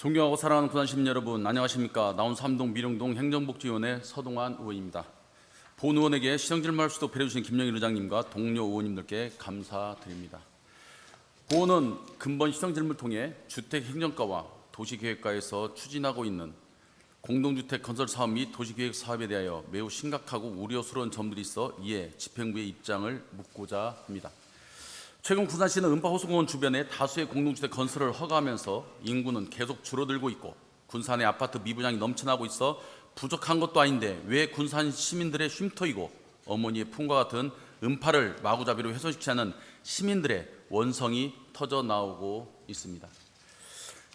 존경하고 사랑하는 군산 시민 여러분, 안녕하십니까. 나온 삼동 미령동 행정복지위원회 서동환 의원입니다. 본 의원에게 시정질문할 수도 배려주신 김영일 의장님과 동료 의원님들께 감사드립니다. 보원은 근본 시정질문을 통해 주택행정과와 도시계획과에서 추진하고 있는 공동주택 건설 사업 및 도시계획 사업에 대하여 매우 심각하고 우려스러운 점들이 있어 이에 집행부의 입장을 묻고자 합니다. 최근 군산시는 음파호수공원 주변에 다수의 공동주택 건설을 허가하면서 인구는 계속 줄어들고 있고 군산의 아파트 미분양이 넘쳐나고 있어 부족한 것도 아닌데 왜 군산 시민들의 쉼터이고 어머니의 품과 같은 음파를 마구잡이로 훼손시키지 않은 시민들의 원성이 터져 나오고 있습니다.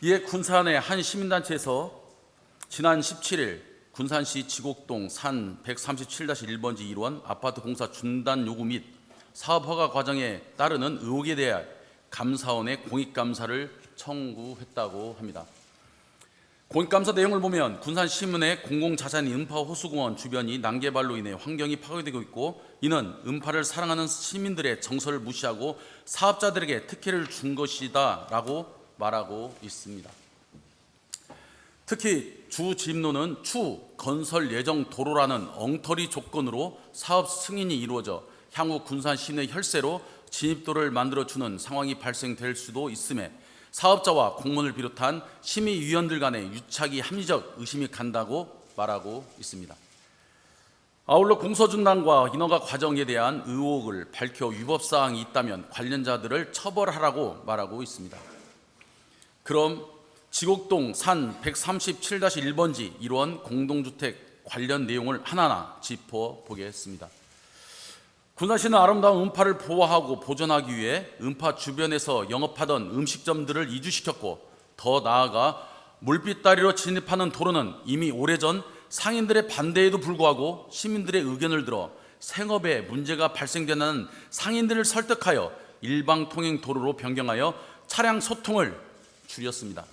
이에 군산의 한 시민단체에서 지난 17일 군산시 지곡동 산 137-1번지 1원 아파트 공사 중단 요구 및 사업 허가 과정에 따르는 의혹에 대해 감사원에 공익감사를 청구했다고 합니다. 공익감사 내용을 보면 군산시민의 공공자산인 음파호수공원 주변이 난개발로 인해 환경이 파괴되고 있고 이는 음파를 사랑하는 시민들의 정서를 무시하고 사업자들에게 특혜를 준 것이다 라고 말하고 있습니다. 특히 주 진입로는 추 건설 예정 도로라는 엉터리 조건으로 사업 승인이 이루어져 향후 군산 시내 혈세로 진입도를 만들어주는 상황이 발생될 수도 있음에 사업자와 공무원을 비롯한 심의위원들 간의 유착이 합리적 의심이 간다고 말하고 있습니다. 아울러 공소중단과 인허가 과정에 대한 의혹을 밝혀 위법사항이 있다면 관련자들을 처벌하라고 말하고 있습니다. 그럼 지곡동 산 137-1번지 1원 공동주택 관련 내용을 하나하나 짚어보겠습니다. 군산시는 아름다운 음파를 보호하고 보존하기 위해 음파 주변에서 영업하던 음식점들을 이주시켰고 더 나아가 물빛다리로 진입하는 도로는 이미 오래전 상인들의 반대에도 불구하고 시민들의 의견을 들어 생업에 문제가 발생되는 상인들을 설득하여 일방통행 도로로 변경하여 차량 소통을 줄였습니다.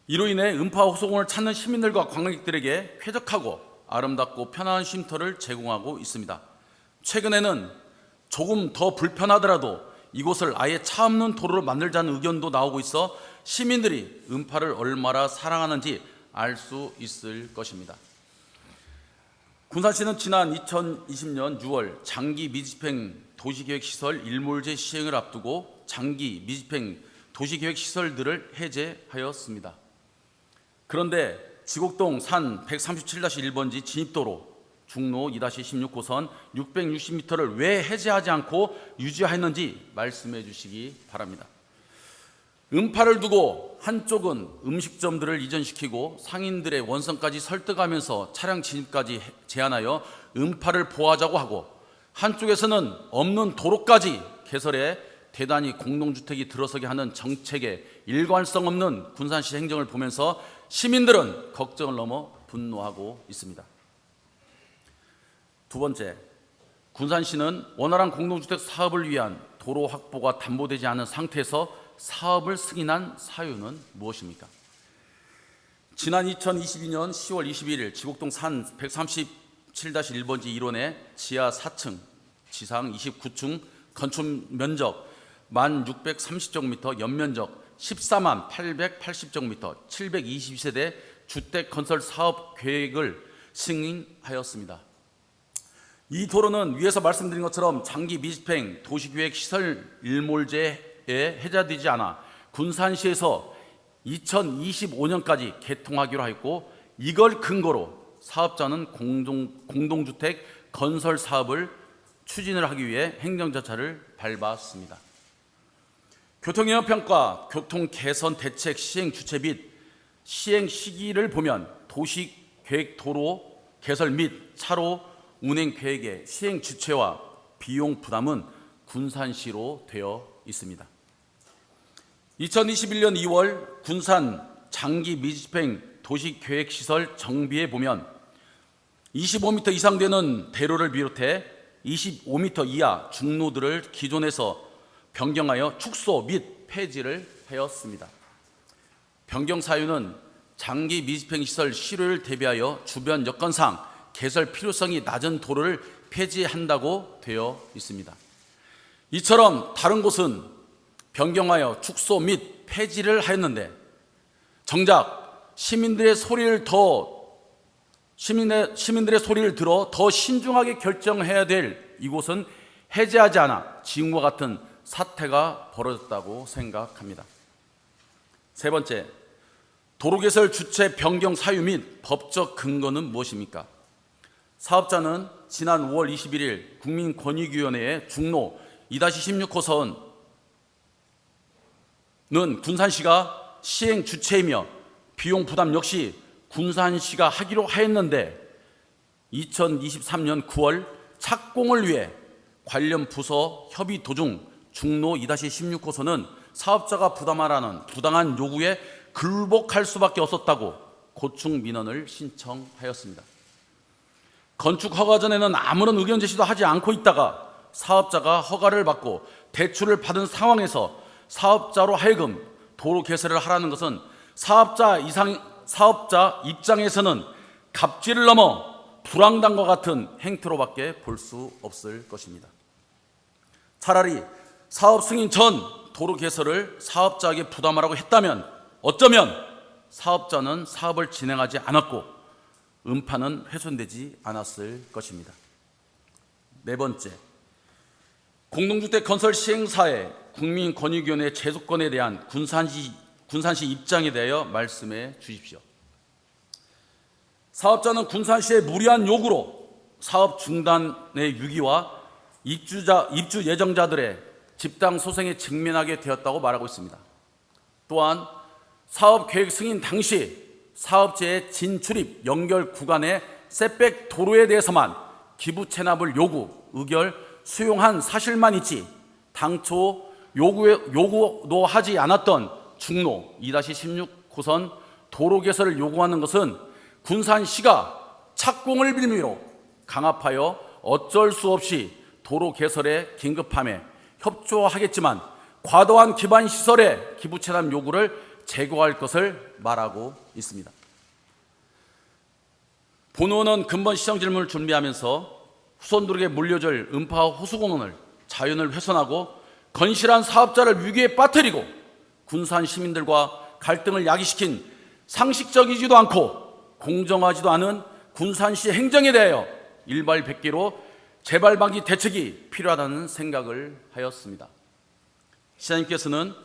이로 인해 음파호수공원을 찾는 시민들과 관광객들에게 쾌적하고 아름답고 편안한 쉼터를 제공하고 있습니다. 최근에는 조금 더 불편하더라도 이곳을 아예 차 없는 도로로 만들자는 의견도 나오고 있어 시민들이 음파를 얼마나 사랑하는지 알 수 있을 것입니다. 군산시는 지난 2020년 6월 장기 미집행 도시계획시설 일몰제 시행을 앞두고 장기 미집행 도시계획시설들을 해제하였습니다. 그런데 지곡동 산 137-1번지 진입도로 중로 2-16호선 660m를 왜 해제하지 않고 유지했는지 말씀해 주시기 바랍니다. 음파를 두고 한쪽은 음식점들을 이전시키고 상인들의 원성까지 설득하면서 차량 진입까지 제한하여 음파를 보호하자고 하고 한쪽에서는 없는 도로까지 개설해 대단히 공동주택이 들어서게 하는 정책에 일관성 없는 군산시 행정을 보면서 시민들은 걱정을 넘어 분노하고 있습니다. 두 번째, 군산시는 원활한 공동주택 사업을 위한 도로 확보가 담보되지 않은 상태에서 사업을 승인한 사유는 무엇입니까? 지난 2022년 10월 21일 지곡동 산 137-1번지 1원의 지하 4층, 지상 29층 건축 면적 1630제곱미터, 연면적 14만 880제곱미터, 722세대 주택 건설 사업 계획을 승인하였습니다. 이 도로는 위에서 말씀드린 것처럼 장기 미집행 도시계획 시설 일몰제에 해제되지 않아 군산시에서 2025년까지 개통하기로 하였고 이걸 근거로 사업자는 공동주택 건설 사업을 추진을 하기 위해 행정절차를 밟았습니다. 교통영향평가, 교통개선 대책 시행 주체 및 시행 시기를 보면 도시계획 도로 개설 및 차로 운행 계획의 시행 주체와 비용 부담은 군산시로 되어 있습니다. 2021년 2월 군산 장기 미집행 도시계획시설 정비에 보면 25m 이상 되는 대로를 비롯해 25m 이하 중로들을 기존에서 변경하여 축소 및 폐지를 하였습니다. 변경 사유는 장기 미집행 시설 실효를 대비하여 주변 여건상 개설 필요성이 낮은 도로를 폐지한다고 되어 있습니다. 이처럼 다른 곳은 변경하여 축소 및 폐지를 하였는데 정작 시민들의 소리를 들어 더 신중하게 결정해야 될 이곳은 해제하지 않아 지금과 같은 사태가 벌어졌다고 생각합니다. 세 번째, 도로개설 주체 변경 사유 및 법적 근거는 무엇입니까? 사업자는 지난 5월 21일 국민권익위원회의 중로 2-16호선은 군산시가 시행 주체이며 비용 부담 역시 군산시가 하기로 하였는데 2023년 9월 착공을 위해 관련 부서 협의 도중 중로 2-16호선은 사업자가 부담하라는 부당한 요구에 굴복할 수밖에 없었다고 고충 민원을 신청하였습니다. 건축 허가 전에는 아무런 의견 제시도 하지 않고 있다가 사업자가 허가를 받고 대출을 받은 상황에서 사업자로 하여금 도로 개설을 하라는 것은 사업자 입장에서는 갑질을 넘어 불황당과 같은 행태로밖에 볼 수 없을 것입니다. 차라리 사업 승인 전 도로 개설을 사업자에게 부담하라고 했다면 어쩌면 사업자는 사업을 진행하지 않았고 음파는 훼손되지 않았을 것입니다. 네 번째, 공동주택 건설 시행사의 국민권익위원회 제소권에 대한 군산시 입장에 대하여 말씀해 주십시오. 사업자는 군산시의 무리한 요구로 사업 중단의 위기와 입주 예정자들의 집단 소송에 직면하게 되었다고 말하고 있습니다. 또한 사업 계획 승인 당시 사업체의 진출입 연결 구간의 셋백 도로에 대해서만 기부 체납을 의결 수용한 사실만 있지 당초 요구도 하지 않았던 중로 2-16호선 도로 개설을 요구하는 것은 군산시가 착공을 빌미로 강압하여 어쩔 수 없이 도로 개설에 긴급함에 협조하겠지만 과도한 기반 시설의 기부 체납 요구를 제거할 것을 말하고 있습니다. 본 의원은 근본 시정 질문을 준비하면서 후손들에게 물려줄 음파 호수공원을 자연을 훼손하고 건실한 사업자를 위기에 빠뜨리고 군산 시민들과 갈등을 야기시킨 상식적이지도 않고 공정하지도 않은 군산시 행정에 대하여 일발백계로 재발방지 대책이 필요하다는 생각을 하였습니다. 시장님께서는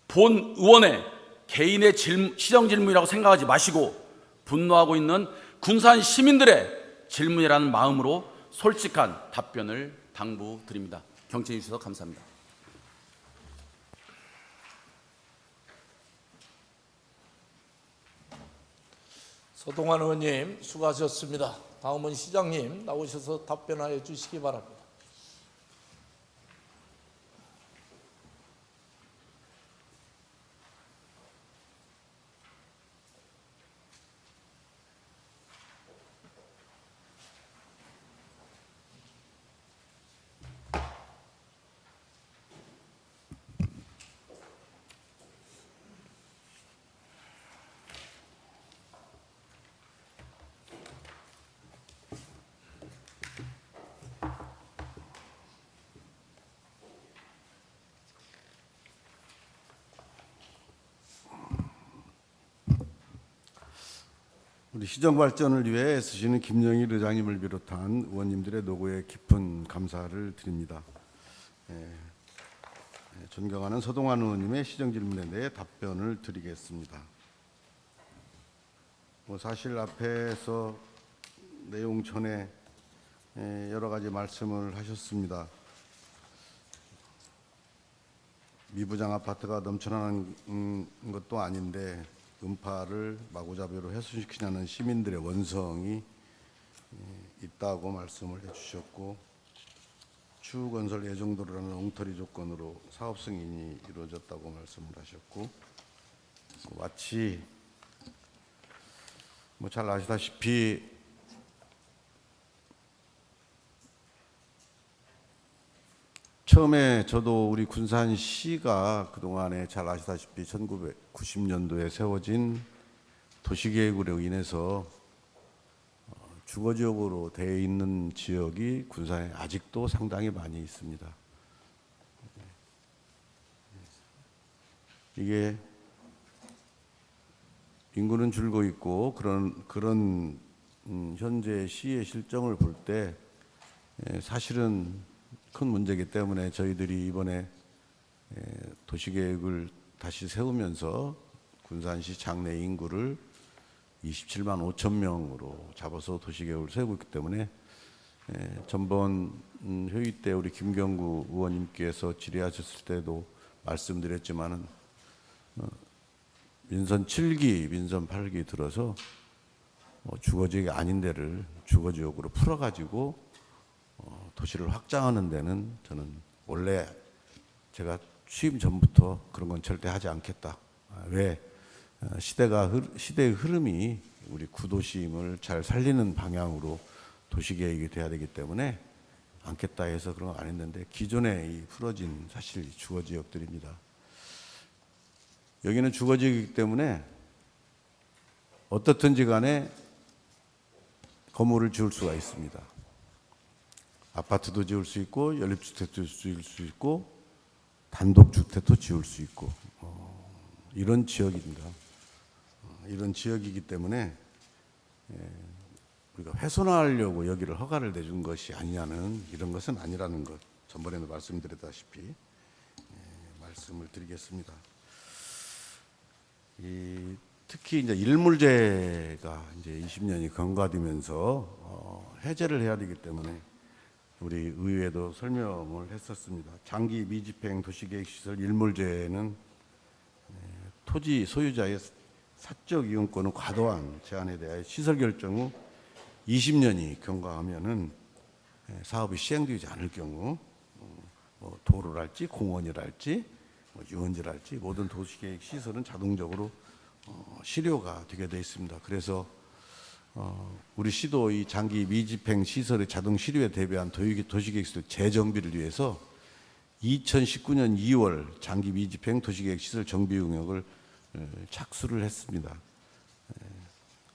본 의원의 개인의 시정 질문이라고 생각하지 마시고 분노하고 있는 군산 시민들의 질문이라는 마음으로 솔직한 답변을 당부드립니다. 경청해 주셔서 감사합니다. 서동환 의원님 수고하셨습니다. 다음은 시장님 나오셔서 답변하여 주시기 바랍니다. 우리 시정 발전을 위해 애쓰시는 김영일 의장님을 비롯한 의원님들의 노고에 깊은 감사를 드립니다. 존경하는 서동환 의원님의 시정 질문에 대해 답변을 드리겠습니다. 사실 앞에서 내용 전에 여러 가지 말씀을 하셨습니다. 미부장 아파트가 넘쳐나는 것도 아닌데 음파를 마구잡이로 훼손시키냐는 시민들의 원성이 있다고 말씀을 해주셨고, 추후 건설 예정도로라는 엉터리 조건으로 사업 승인이 이루어졌다고 말씀을 하셨고, 마치 잘 아시다시피 처음에 저도 우리 군산시가 그동안에 잘 아시다시피 1990년도에 세워진 도시계획으로 인해서 주거지역으로 되어 있는 지역이 군산에 아직도 상당히 많이 있습니다. 이게 인구는 줄고 있고 그런 현재 시의 실정을 볼 때 사실은 큰 문제이기 때문에 저희들이 이번에 도시계획을 다시 세우면서 군산시 장내 인구를 27만 5천 명으로 잡아서 도시계획을 세우고 있기 때문에 전번 회의 때 우리 김경구 의원님께서 질의하셨을 때도 말씀드렸지만은 민선 7기, 민선 8기 들어서 주거지역이 아닌 데를 주거지역으로 풀어가지고 도시를 확장하는 데는 저는 원래 제가 취임 전부터 그런 건 절대 하지 않겠다. 왜 시대의 흐름이 우리 구도심을 잘 살리는 방향으로 도시계획이 돼야 되기 때문에 않겠다 해서 그런 거 안 했는데 기존에 이 풀어진 사실 주거지역들입니다. 여기는 주거지역이기 때문에 어떻든지 간에 건물을 지을 수가 있습니다. 아파트도 지을 수 있고 연립주택도 지을 수 있고 단독주택도 지을 수 있고 이런 지역입니다. 이런 지역이기 때문에 우리가 훼손하려고 여기를 허가를 내준 것이 아니냐는 이런 것은 아니라는 것 전번에도 말씀드렸다시피 말씀을 드리겠습니다. 특히 이제 일물제가 이제 20년이 경과되면서 해제를 해야 되기 때문에 우리 의회도 설명을 했었습니다. 장기 미집행 도시계획시설 일물제는 토지 소유자의 사적 이용권의 과도한 제한에 대하여 시설 결정 후 20년이 경과하면은 사업이 시행되지 않을 경우 뭐 도로랄지 공원이랄지 뭐 유원지랄지 모든 도시계획 시설은 자동적으로 실효가 되게 되어 있습니다. 그래서 우리 시도 이 장기 미집행 시설의 자동 실효에 대비한 도시계획시설 재정비를 위해서 2019년 2월 장기 미집행 도시계획 시설 정비 용역을 착수를 했습니다.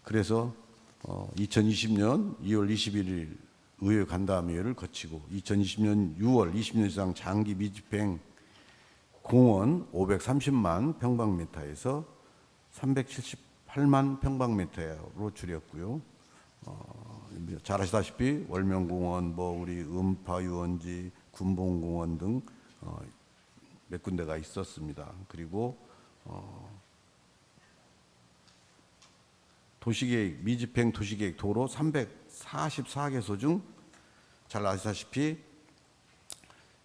그래서 2020년 2월 21일 의회 간담회를 거치고 2020년 6월 20년 이상 장기 미집행 공원 530만 평방미터에서 378만 평방미터로 줄였고요. 잘 아시다시피 월명공원, 뭐 우리 음파유원지, 군봉공원 등 몇 군데가 있었습니다. 그리고 도시계획, 미집행 도시계획 도로 344개소 중 잘 아시다시피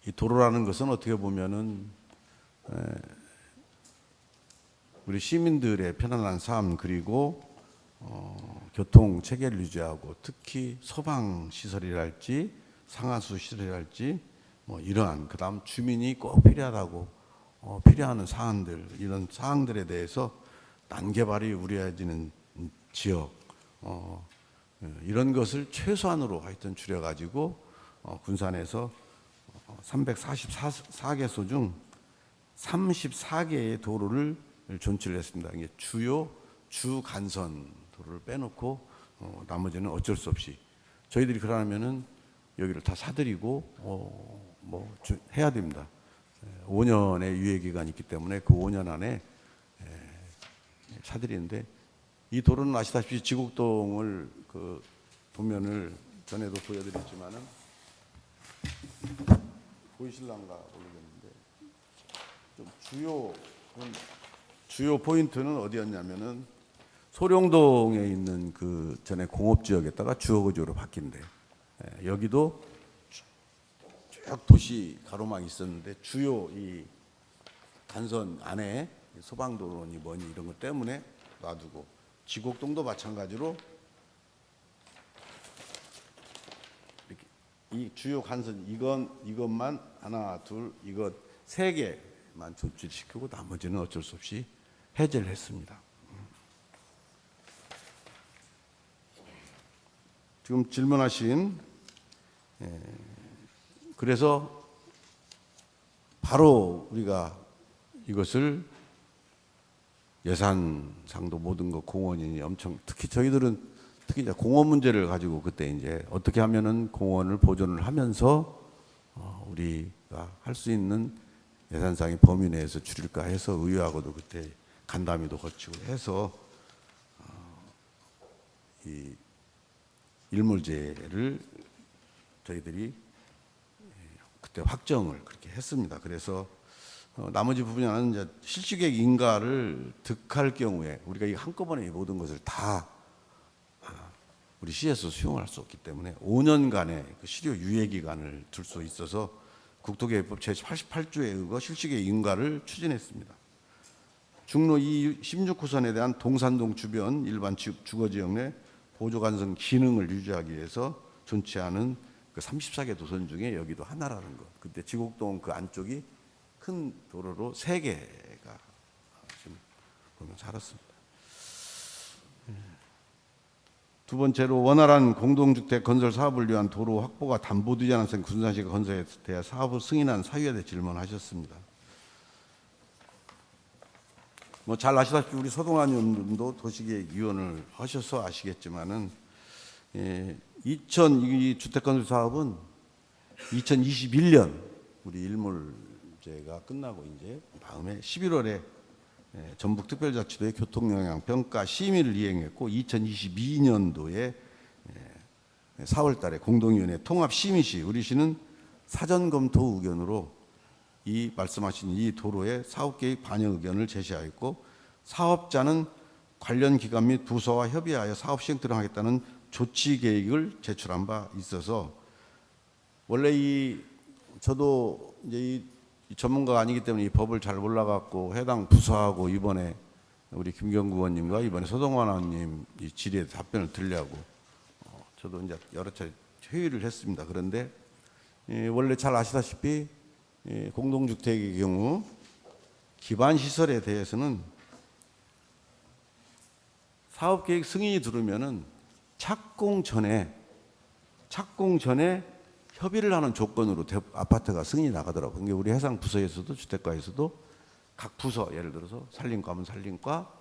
이 도로라는 것은 어떻게 보면은 우리 시민들의 편안한 삶 그리고 교통 체계를 유지하고 특히 소방 시설이랄지 상하수 시설이랄지 뭐 이러한 그다음 주민이 꼭 필요하다고 필요한 사안들 이런 사항들에 대해서 난개발이 우려해지는 지역 이런 것을 최소한으로 하여튼 줄여가지고 군산에서 344개소 중 34개의 도로를 존치를 했습니다. 이게 주요 주간선 도로를 빼놓고 나머지는 어쩔 수 없이 저희들이 그러면은 여기를 다 사들이고 해야 됩니다. 5년의 유예 기간이 있기 때문에 그 5년 안에 사들이는데 이 도로는 아시다시피 지곡동을 그 도면을 전에도 보여드렸지만은 보이실란가 모르겠는데 좀 주요 포인트는 어디였냐면은 소룡동에 있는 그 전에 공업지역에다가 주거지역으로 바뀐대. 여기도 쭉 도시 가로막이 있었는데 주요 이 단선 안에 소방도로니 뭐니 이런 것 때문에 놔두고 지곡동도 마찬가지로 이렇게 이 주요 간선 이것만 하나 둘 이것 세 개만 조치시키고 나머지는 어쩔 수 없이 해제를 했습니다. 지금 질문하신 그래서 바로 우리가 이것을 예산상도 모든 거 공원이 엄청 특히 저희들은 특히 이제 공원 문제를 가지고 그때 이제 어떻게 하면은 공원을 보존을 하면서 우리가 할 수 있는 예산상의 범위 내에서 줄일까 해서 의회하고도 그때 간담회도 거치고 해서 이 일몰제를 저희들이 그때 확정을 그렇게 했습니다. 그래서 나머지 부분은 이제 실시계획 인가를 득할 경우에 우리가 이 한꺼번에 이 모든 것을 다 우리 시에서 수용할 수 없기 때문에 5년간의 그 실효 유예 기간을 둘 수 있어서 국토계획법 제88조에 의거 실시계획 인가를 추진했습니다. 중로 16호선에 대한 동산동 주변 일반 주거지역 내 보조관성 기능을 유지하기 위해서 존치하는 그 34개 도선 중에 여기도 하나라는 것. 그때 지곡동 그 안쪽이 큰 도로로 3개가 지금 보면 살았습니다. 두 번째로 원활한 공동주택 건설 사업을 위한 도로 확보가 담보되지 않은 군산시가 건설에 대해 사업을 승인한 사유에 대해 질문하셨습니다. 뭐 잘 아시다시피 우리 서동환 의원님도 도시계획위원을 하셔서 아시겠지만은 이 주택건설 사업은 2021년 우리 일몰제가 끝나고 이제 다음에 11월에 전북특별자치도의 교통영향평가 심의를 이행했고 2022년도에 4월 달에 공동위원회 통합심의 시 우리 시는 사전검토 의견으로 이 말씀하신 이 도로의 사업계획 반영 의견을 제시하였고 사업자는 관련 기관 및 부서와 협의하여 사업 시행 들어가겠다는 조치 계획을 제출한 바 있어서 원래 저도 이제 이 전문가가 아니기 때문에 이 법을 잘 몰라갖고 해당 부서하고 이번에 우리 김경구 의원님과 이번에 서동환 의원님 이 질의에 답변을 드리려고 저도 이제 여러 차례 회의를 했습니다. 그런데 원래 잘 아시다시피 공동주택의 경우 기반 시설에 대해서는 사업계획 승인이 들어오면은 착공 전에 협의를 하는 조건으로 아파트가 승인이 나가더라고요. 그러니까 우리 해상 부서에서도 주택과에서도 각 부서 예를 들어서 산림과 하면 산림과,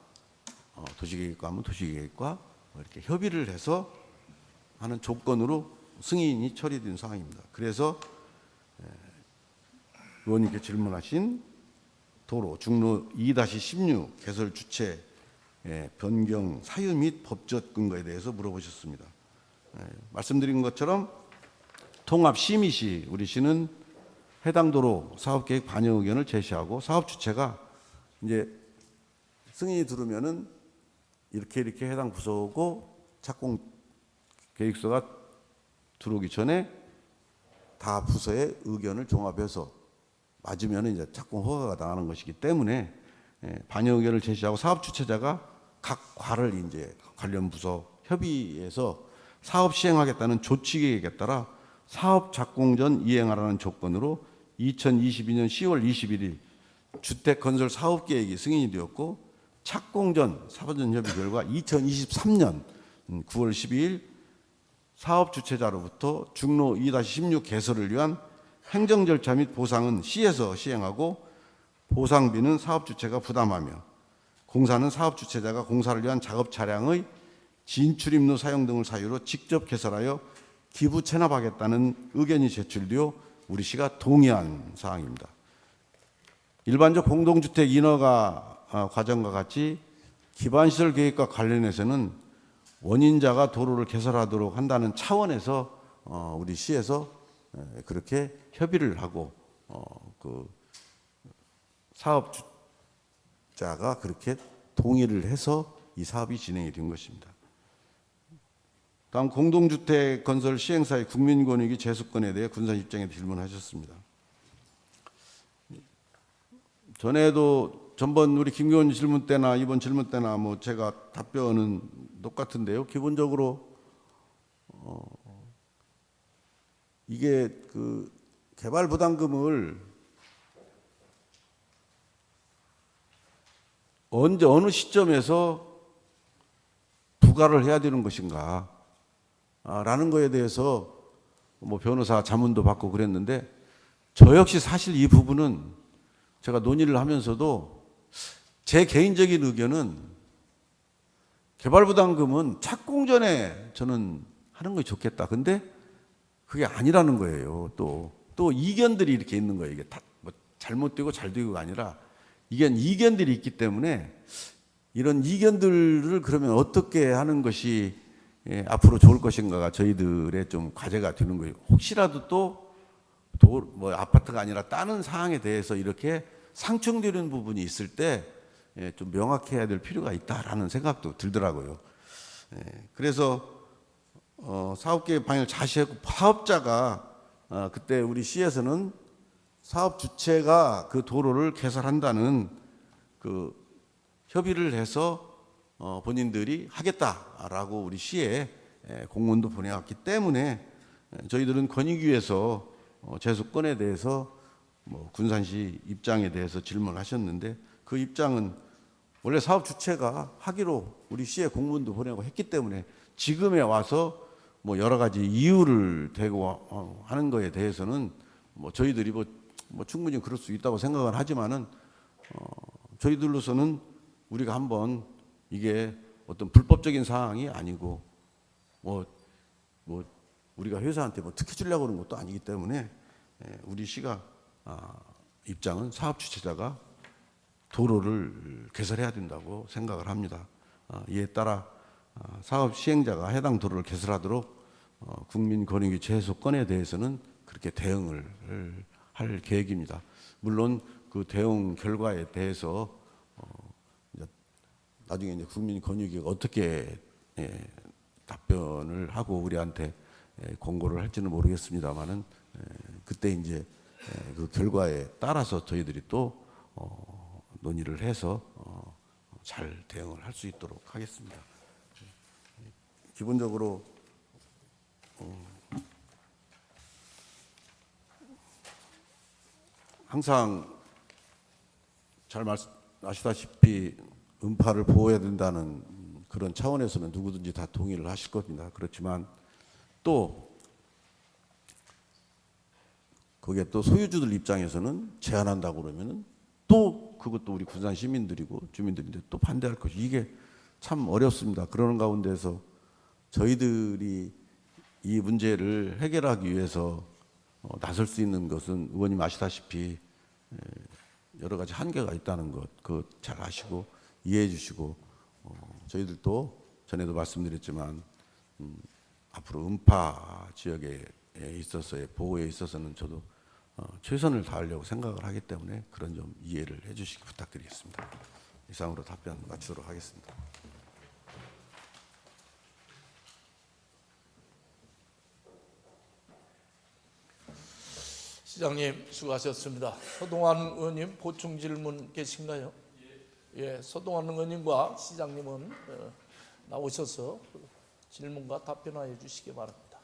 도시계획과 하면 도시계획과 이렇게 협의를 해서 하는 조건으로 승인이 처리된 상황입니다. 그래서 의원님께 질문하신 도로 중로 2-16 개설 주체 변경 사유 및 법적 근거에 대해서 물어보셨습니다. 말씀드린 것처럼 통합 심의 시 우리 시는 해당 도로 사업계획 반영 의견을 제시하고 사업 주체가 이제 승인이 들으면은 이렇게 해당 부서고 착공 계획서가 들어오기 전에 다 부서의 의견을 종합해서 맞으면 이제 착공 허가가 나가는 것이기 때문에 반영 의견을 제시하고 사업 주체자가 각 과를 이제 관련 부서 협의해서 사업 시행하겠다는 조치 계획에 따라 사업 착공 전 이행하라는 조건으로 2022년 10월 21일 주택 건설 사업 계획이 승인이 되었고 착공 전 사전 협의 결과 2023년 9월 12일 사업 주체자로부터 중로 2-16 개설을 위한 행정 절차 및 보상은 시에서 시행하고 보상비는 사업 주체가 부담하며 공사는 사업 주체자가 공사를 위한 작업 차량의 진출입로 사용 등을 사유로 직접 개설하여 기부 체납하겠다는 의견이 제출되어 우리 시가 동의한 사항입니다. 일반적 공동주택 인허가 과정과 같이 기반시설 계획과 관련해서는 원인자가 도로를 개설하도록 한다는 차원에서 우리 시에서 그렇게 협의를 하고 그 사업자가 그렇게 동의를 해서 이 사업이 진행이 된 것입니다. 다음 공동주택 건설 시행사의 국민권익위 제소권에 대해 군산 입장에 질문하셨습니다. 전에도 전번 우리 김 의원 질문 때나 이번 질문 때나 뭐 제가 답변은 똑같은데요. 기본적으로 이게 그 개발 부담금을 언제 어느 시점에서 부과를 해야 되는 것인가 라는 거에 대해서 뭐 변호사 자문도 받고 그랬는데 저 역시 사실 이 부분은 제가 논의를 하면서도 제 개인적인 의견은 개발부담금은 착공 전에 저는 하는 것이 좋겠다. 근데 그게 아니라는 거예요. 또 이견들이 이렇게 있는 거예요. 이게 다 뭐 잘못되고 잘 되고가 아니라 이견들이 있기 때문에 이런 이견들을 그러면 어떻게 하는 것이 앞으로 좋을 것인가가 저희들의 좀 과제가 되는 거예요. 혹시라도 또 뭐 아파트가 아니라 다른 사항에 대해서 이렇게 상충되는 부분이 있을 때 좀 명확해야 될 필요가 있다라는 생각도 들더라고요. 그래서 사업계획 방향을 자시하고 파업자가 그때 우리 시에서는 사업 주체가 그 도로를 개설한다는 그 협의를 해서 본인들이 하겠다라고 우리 시에 공문도 보내왔기 때문에 저희들은 권익위에서 제소권에 대해서 뭐 군산시 입장에 대해서 질문하셨는데 그 입장은 원래 사업 주체가 하기로 우리 시에 공문도 보내고 했기 때문에 지금에 와서 뭐 여러 가지 이유를 대고 하는 거에 대해서는 뭐 저희들이 뭐 충분히 그럴 수 있다고 생각은 하지만은 저희들로서는 우리가 한번 이게 어떤 불법적인 사항이 아니고 뭐 우리가 회사한테 뭐 특혜 주려고 하는 것도 아니기 때문에 우리 시가 입장은 사업 주체자가 도로를 개설해야 된다고 생각을 합니다. 이에 따라 사업 시행자가 해당 도로를 개설하도록 국민권익위 제소권에 대해서는 그렇게 대응을 할 계획입니다. 물론 그 대응 결과에 대해서 나중에 이제 국민권익위가 어떻게 답변을 하고 우리한테 공고를 할지는 모르겠습니다만은 그때 이제 그 결과에 따라서 저희들이 또 논의를 해서 잘 대응을 할 수 있도록 하겠습니다. 기본적으로 항상 잘 아시다시피 음파를 보호해야 된다는 그런 차원에서는 누구든지 다 동의를 하실 겁니다. 그렇지만 또 거기에 또 소유주들 입장에서는 제한한다고 그러면은 또 그것도 우리 군산 시민들이고 주민들인데 또 반대할 것이 이게 참 어렵습니다. 그러는 가운데서 저희들이 이 문제를 해결하기 위해서 나설 수 있는 것은 의원님 아시다시피 여러 가지 한계가 있다는 것, 그 잘 아시고 이해해 주시고 저희들도 전에도 말씀드렸지만 앞으로 음파 지역에 있어서의 보호에 있어서는 저도 최선을 다하려고 생각을 하기 때문에 그런 점 이해를 해 주시기 부탁드리겠습니다. 이상으로 답변 마치도록 하겠습니다. 시장님 수고하셨습니다. 서동환 의원님 보충 질문 계신가요? 예, 서동환 의원님과 시장님은 나오셔서 질문과 답변해 주시기 바랍니다.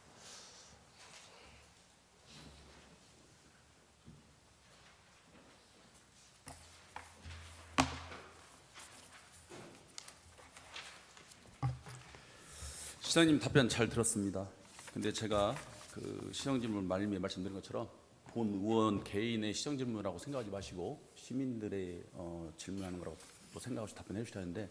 시장님 답변 잘 들었습니다. 근데 제가 그 시정 질문 말미에 말씀드린 것처럼 본 의원 개인의 시정 질문이라고 생각하지 마시고 시민들의 질문하는 거라고 생각하시고 답변해 주셔야 하는데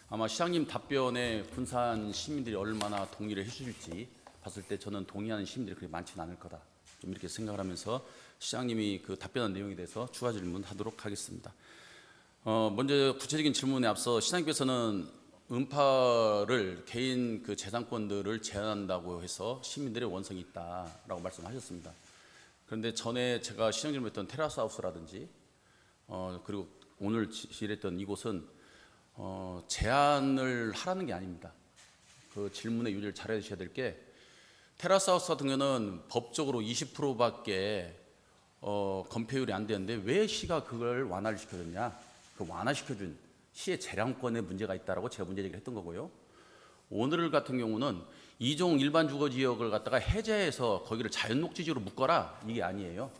아마 시장님 답변에 군산 시민들이 얼마나 동의를 해 주실지 봤을 때 저는 동의하는 시민들이 그렇게 많지는 않을 거다. 좀 이렇게 생각을 하면서 시장님이 그 답변한 내용에 대해서 추가 질문하도록 하겠습니다. 먼저 구체적인 질문에 앞서 시장님께서는 음파를 개인 그 재산권들을 제한한다고 해서 시민들의 원성이 있다라고 말씀하셨습니다. 그런데 전에 제가 시정 질문했던 테라스 하우스라든지 그리고 오늘 질의했던 이곳은 제한을 하라는 게 아닙니다. 그 질문의 요지를 잘 해주셔야 될 게 테라스 하우스 같은 경우는 법적으로 20%밖에 건폐율이 안 되는데 왜 시가 그걸 완화를 시켜줬냐? 그 완화시켜준 시의 재량권에 문제가 있다라고 제가 문제 제기를 했던 거고요. 오늘 같은 경우는 2종 일반 주거 지역을 갖다가 해제해서 거기를 자연 녹지지로 묶어라 이게 아니에요.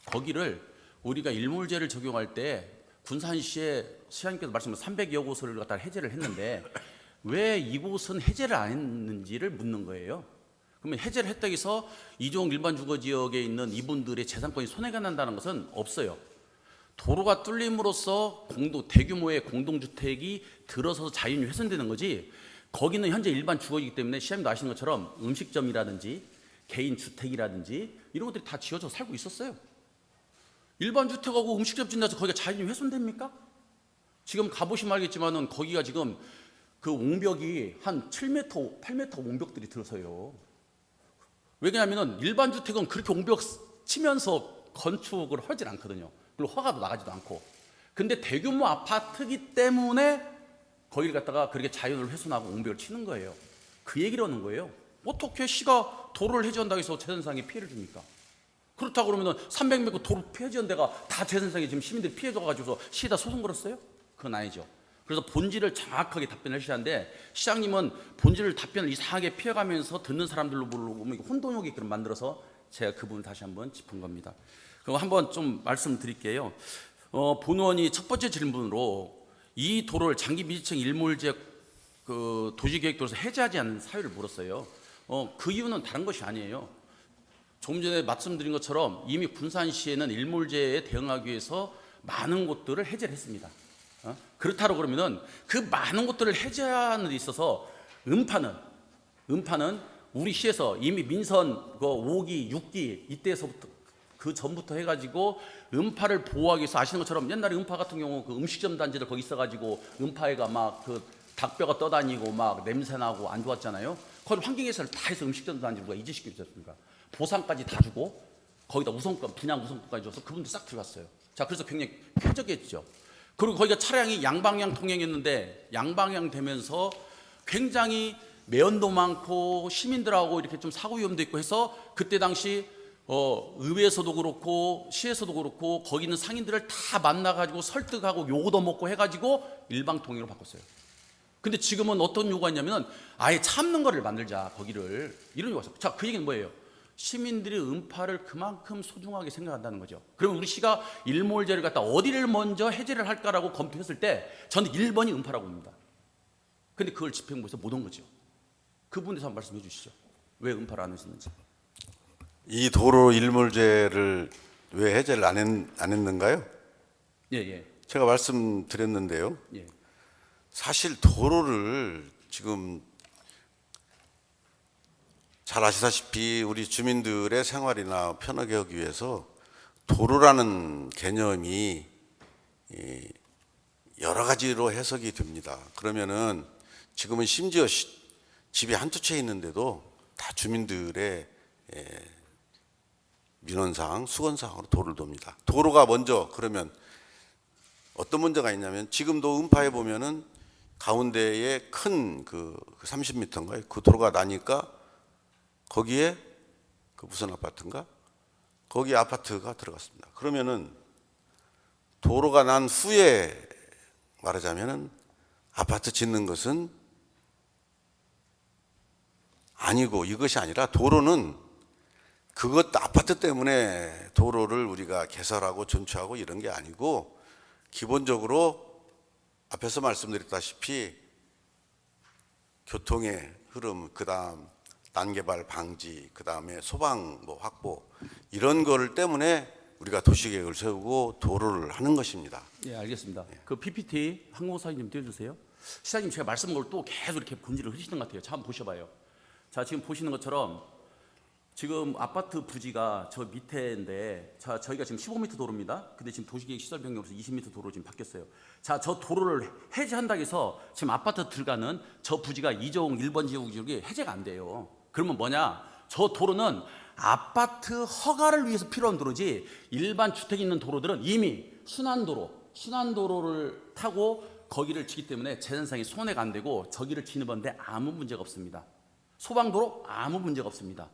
거기를 우리가 일몰제를 적용할 때 군산시에 시장님께서 말씀하신 300여 곳을 갖다가 해제를 했는데 왜 이곳은 해제를 안 했는지를 묻는 거예요. 그러면 해제를 했다고 해서 2종 일반 주거 지역에 있는 이분들의 재산권이 손해가 난다는 것은 없어요. 도로가 뚫림으로써 대규모의 공동주택이 들어서서 자연이 훼손되는 거지 거기는 현재 일반 주거이기 때문에 시장님도 아시는 것처럼 음식점이라든지 개인 주택이라든지 이런 것들이 다 지어져 살고 있었어요. 일반 주택하고 음식점 짓는다서 거기가 자연이 훼손됩니까? 지금 가보시면 알겠지만은 거기가 지금 그 옹벽이 한 7m, 8m 옹벽들이 들어서요. 왜냐하면 일반 주택은 그렇게 옹벽 치면서 건축을 하질 않거든요. 그리고 허가도 나가지도 않고. 근데 대규모 아파트기 때문에 거기를 갖다가 그렇게 자연을 훼손하고 옹벽을 치는 거예요. 그 얘기를 하는 거예요. 어떻게 시가 도로를 해지한다고 해서 재산상에 피해를 줍니까? 그렇다고 그러면 300m 도로 폐지한 데가 다 재산상에 지금 시민들이 피해져가지고 시에다 소송 걸었어요? 그건 아니죠. 그래서 본질을 정확하게 답변을 하셔야 하는데, 시장님은 본질을 답변을 이상하게 피해가면서 듣는 사람들로 모르고 혼돈하게 그런 만들어서 제가 그 부분을 다시 한번 짚은 겁니다. 그럼 한번 좀 말씀드릴게요. 본 의원이 첫 번째 질문으로 이 도로를 장기 미지층 일몰제 그 도시계획도로서 해제하지 않는 사유를 물었어요. 그 이유는 다른 것이 아니에요. 조금 전에 말씀드린 것처럼 이미 군산시에는 일몰제에 대응하기 위해서 많은 곳들을 해제를 했습니다. 그렇다고 그러면은 그 많은 곳들을 해제하는 데 있어서 음파는 우리 시에서 이미 민선 5기, 6기 이때서부터 그 전부터 해가지고 음파를 보호하기 위해서, 아시는 것처럼 옛날에 음파 같은 경우 그 음식점 단지들 거기 있어가지고 음파애가 막 그 닭뼈가 떠다니고 막 냄새나고 안 좋았잖아요. 거기 환경해설을 다 해서 음식점 단지 누가 이주시켰습니까? 보상까지 다 주고 거기다 우선권, 분양 우선권까지 줘서 그분들 싹 들어갔어요. 자, 그래서 굉장히 쾌적했죠. 그리고 거기가 차량이 양방향 통행했는데 양방향 되면서 굉장히 매연도 많고 시민들하고 이렇게 좀 사고 위험도 있고 해서 그때 당시 의회에서도 그렇고 시에서도 그렇고 거기 있는 상인들을 다 만나가지고 설득하고 요구도 먹고 해가지고 일방 통행으로 바꿨어요. 근데 지금은 어떤 요구가 있냐면 아예 참는 거를 만들자, 거기를, 이런 요구가 있어요. 자, 그 얘기는 뭐예요? 시민들이 음파를 그만큼 소중하게 생각한다는 거죠. 그러면 우리 시가 일몰제를 갖다 어디를 먼저 해제를 할까라고 검토했을 때 저는 1번이 음파라고 봅니다. 근데 그걸 집행부에서 못 한 거죠. 그 부분에서 한번 말씀해 주시죠. 왜 음파를 안 했었는지. 이 도로 일몰제를 왜 해제를 안 했는가요? 예. 제가 말씀드렸는데요. 예. 사실 도로를 지금 잘 아시다시피 우리 주민들의 생활이나 편하게 하기 위해서 도로라는 개념이 여러 가지로 해석이 됩니다. 그러면은 지금은 심지어 집이 한두 채 있는데도 다 주민들의 민원사항, 수건사항으로 도로를 돕니다. 도로가 먼저, 그러면 어떤 문제가 있냐면 지금도 음파에 보면은 가운데에 큰 그 30m인가요? 그 도로가 나니까 거기에 그 무슨 아파트인가? 거기 아파트가 들어갔습니다. 그러면은 도로가 난 후에 말하자면은 아파트 짓는 것은 아니고, 이것이 아니라 도로는 그것 아파트 때문에 도로를 우리가 개설하고 전투하고 이런 게 아니고, 기본적으로 앞에서 말씀드렸다시피 교통의 흐름, 그다음 난개발 방지, 그다음에 소방 확보, 이런 거를 때문에 우리가 도시계획을 세우고 도로를 하는 것입니다. 예, 알겠습니다. 그 PPT 항공사진 좀 띄워주세요. 시장님, 제가 말씀한 걸 또 계속 이렇게 본질을 흐리시는 것 같아요. 자, 한번 보셔봐요. 자, 지금 보시는 것처럼 지금 아파트 부지가 저 밑에인데, 자, 저희가 지금 15m 도로입니다. 근데 지금 도시계획 시설 변경으로서 20m 도로 지금 바뀌었어요. 자, 저 도로를 해제한다고 해서 지금 아파트 들어가는 저 부지가 2종 1번 지역이 해제가 안 돼요. 그러면 뭐냐? 저 도로는 아파트 허가를 위해서 필요한 도로지, 일반 주택이 있는 도로들은 이미 순환도로를 타고 거기를 치기 때문에 재산상의 손해가 안 되고 저기를 진입하는데 아무 문제가 없습니다. 소방도로 아무 문제가 없습니다.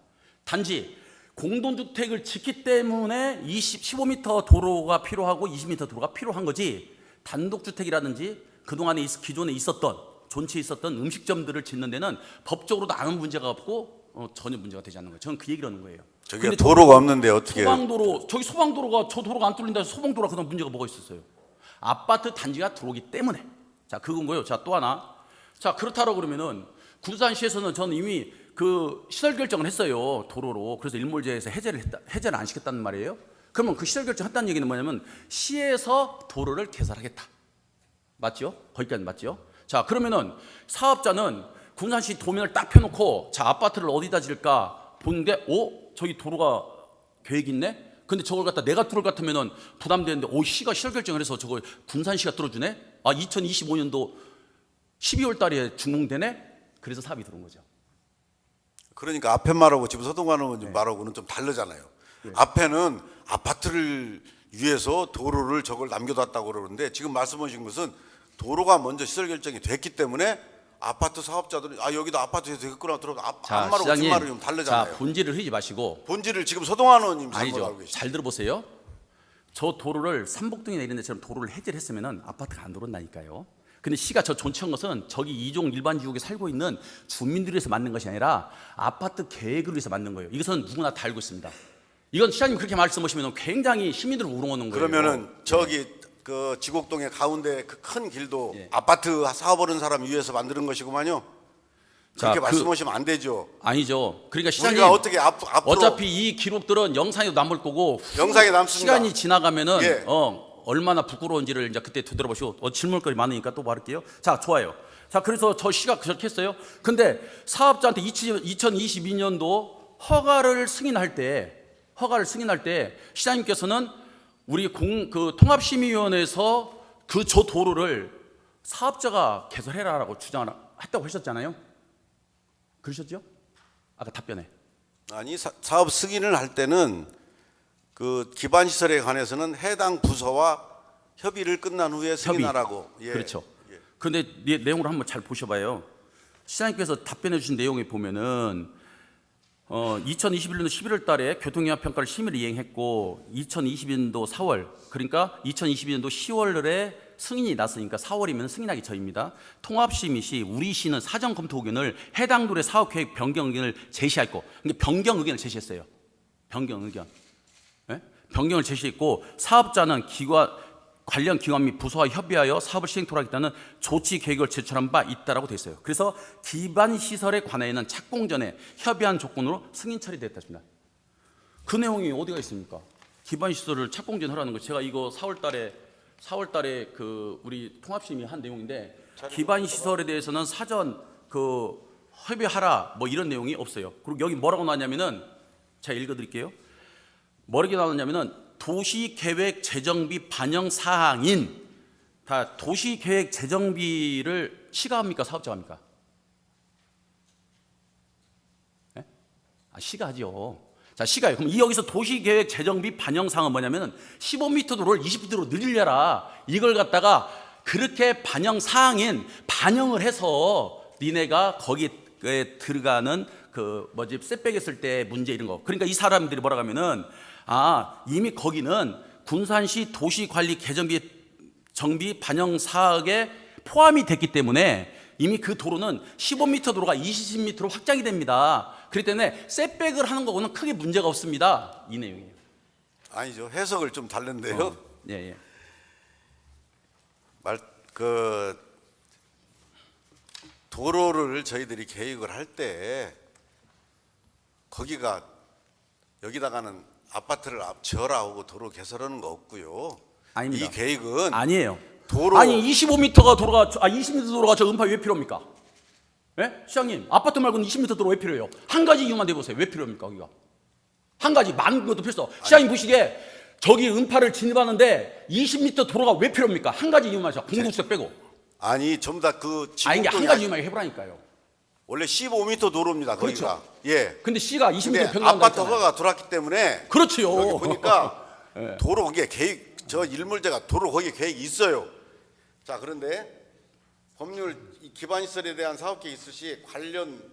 단지 공동주택을 짓기 때문에 15m 도로가 필요하고 20m 도로가 필요한 거지, 단독주택이라든지 그동안에 기존에 있었던 존치에 있었던 음식점들을 짓는 데는 법적으로도 아무 문제가 없고 전혀 문제가 되지 않는 거예요. 저는 그 얘기를 하는 거예요. 저기 도로가 없는데 어떻게 소방도로, 저기 소방도로가, 저 도로가 안 뚫린다 해서 소방도로가 그다음 문제가 뭐가 있었어요? 아파트 단지가 들어오기 때문에. 자, 그건 거예요. 자, 또 하나. 자, 그렇다고 그러면은 군산시에서는 저는 이미 그 시설 결정을 했어요, 도로로. 그래서 일몰제에서 해제를 안 시켰다는 말이에요. 그러면 그 시설 결정했다는 얘기는 뭐냐면 시에서 도로를 개설하겠다. 맞죠? 거기까지 맞죠? 자, 그러면은 사업자는 군산시 도면을 딱 펴놓고, 자, 아파트를 어디다 지을까 보는데, 저기 도로가 계획 있네? 근데 저걸 갖다 내가 뚫을 것 같으면은 부담되는데, 시가 시설 결정을 해서 저걸 군산시가 뚫어주네? 2025년도 12월 달에 준공되네. 그래서 사업이 들어온 거죠. 그러니까 앞에 말하고 지금 서동환 의원님 말하고는 좀 다르잖아요. 앞에는 아파트를 위해서 도로를 저걸 남겨뒀다고 그러는데 지금 말씀하신 것은 도로가 먼저 시설 결정이 됐기 때문에 아파트 사업자들은 여기도 아파트에 되겠구나 들어도 앞말하고 뒷말이 좀 다르잖아요. 자, 본질을 흐리지 마시고. 본질을 지금 서동환 의원님 잘못 알고 아니죠. 계시죠. 잘 들어보세요. 저 도로를 삼복동이나 이런 데처럼 도로를 해제를 했으면은 아파트가 안 들어온다니까요. 근데 시가 저 존치한 것은 저기 2종 일반 지역에 살고 있는 주민들을 위해서 만든 것이 아니라 아파트 계획을 위해서 만든 거예요. 이것은 누구나 다 알고 있습니다. 이건 시장님 그렇게 말씀하시면 굉장히 시민들을 우롱하는 거예요. 그러면은 저기 그 지곡동의 가운데 그 큰 길도 예. 아파트 사업하는 사람 위해서 만드는 것이구만요. 자, 그렇게 말씀하시면 안 되죠. 아니죠. 그러니까 시장님 우리가 어떻게 앞으로 어차피 이 기록들은 영상에도 남을 거고 영상에 남습니다. 시간이 지나가면은 예. 얼마나 부끄러운지를 이제 그때 되돌아보시고 질문거리 많으니까 또 말할게요. 자, 좋아요. 자, 그래서 저 시가 그렇게 했어요. 근데 사업자한테 2022년도 허가를 승인할 때 시장님께서는 우리 그 통합심의위원회에서 그 저 도로를 사업자가 개설해라라고 주장을 했다고 하셨잖아요. 그러셨죠? 아까 답변에. 아니 사업 승인을 할 때는 그 기반 시설에 관해서는 해당 부서와 협의를 끝난 후에 승인하라고. 예. 그렇죠. 그런데 내용을 한번 잘 보셔봐요. 시장님께서 답변해 주신 내용에 보면은 2021년도 11월 달에 교통영향 평가를 심의를 이행했고 2022년도 4월 그러니까 2022년도 10월에 승인이 났으니까 4월이면 승인하기 전입니다. 통합심의 시 우리 시는 사전 검토 의견을 해당 도로의 사업 계획 변경 의견을 제시할 거. 그러니까 변경 의견을 제시했어요. 변경 의견. 네? 변경을 제시했고 사업자는 관련 기관 및 부서와 협의하여 사업을 시행토록 하겠다는 조치 계획을 제출한 바 있다라고 되어 있어요. 그래서 기반 시설에 관하여는 착공 전에 협의한 조건으로 승인 처리됐습니다. 그 내용이 어디가 있습니까? 기반 시설을 착공 전에 하라는 거. 제가 이거 4월 달에 그 우리 통합심의 한 내용인데 기반 시설에 대해서는 사전 그 협의하라 뭐 이런 내용이 없어요. 그리고 여기 뭐라고 나왔냐면은 제가 읽어드릴게요. 뭐라고 나왔냐면은 도시계획 재정비 반영 사항인 다 도시계획 재정비를 시가 합니까 사업자가 합니까? 네? 시가 하죠. 자, 시가요. 그럼 여기서 도시계획 재정비 반영 사항은 뭐냐면은 15m 도로를 20m로 늘려라. 이걸 갖다가 그렇게 반영 사항인 반영을 해서 니네가 거기에 들어가는 그 셋백 했을 때 문제 이런 거. 그러니까 이 사람들이 뭐라고 하면은 이미 거기는 군산시 도시관리 개정비 반영 사항에 포함이 됐기 때문에 이미 그 도로는 15m 도로가 20m로 확장이 됩니다. 그렇기 때문에 셋백을 하는 거고는 크게 문제가 없습니다. 이 내용이에요. 아니죠. 해석을 좀 다른데요. 예. 도로를 저희들이 계획을 할 때 거기가 여기다가는 아파트를 지어라고 도로 개설하는 거 없고요. 아닙니다. 이 계획은 아니에요. 도로 아니 25m가 도로가 20m 도로가 저 음파 왜 필요합니까? 예? 시장님 아파트 말고는 20m 도로 왜 필요해요? 한 가지 이유만 대보세요. 왜 필요합니까 거기가? 한 가지 많은 것도 필요 없어. 시장님 보시기에 저기 음파를 진입하는데 20m 도로가 왜 필요합니까? 한 가지 이유만 해서 공급세 빼고. 아니 전부 다그 이게 한 가지 이유만 해보라니까요. 원래 15m 도로입니다. 거기가. 그렇죠. 예. 근데 시가 20m 근데 변경한다 아파트 했잖아요. 허가가 들어왔기 때문에 그렇지요. 여기 보니까 예. 도로 거기에 계획 저 일물제가 도로 거기에 계획이 있어요. 자 그런데 법률 기반 시설에 대한 사업 계획 있을 시 관련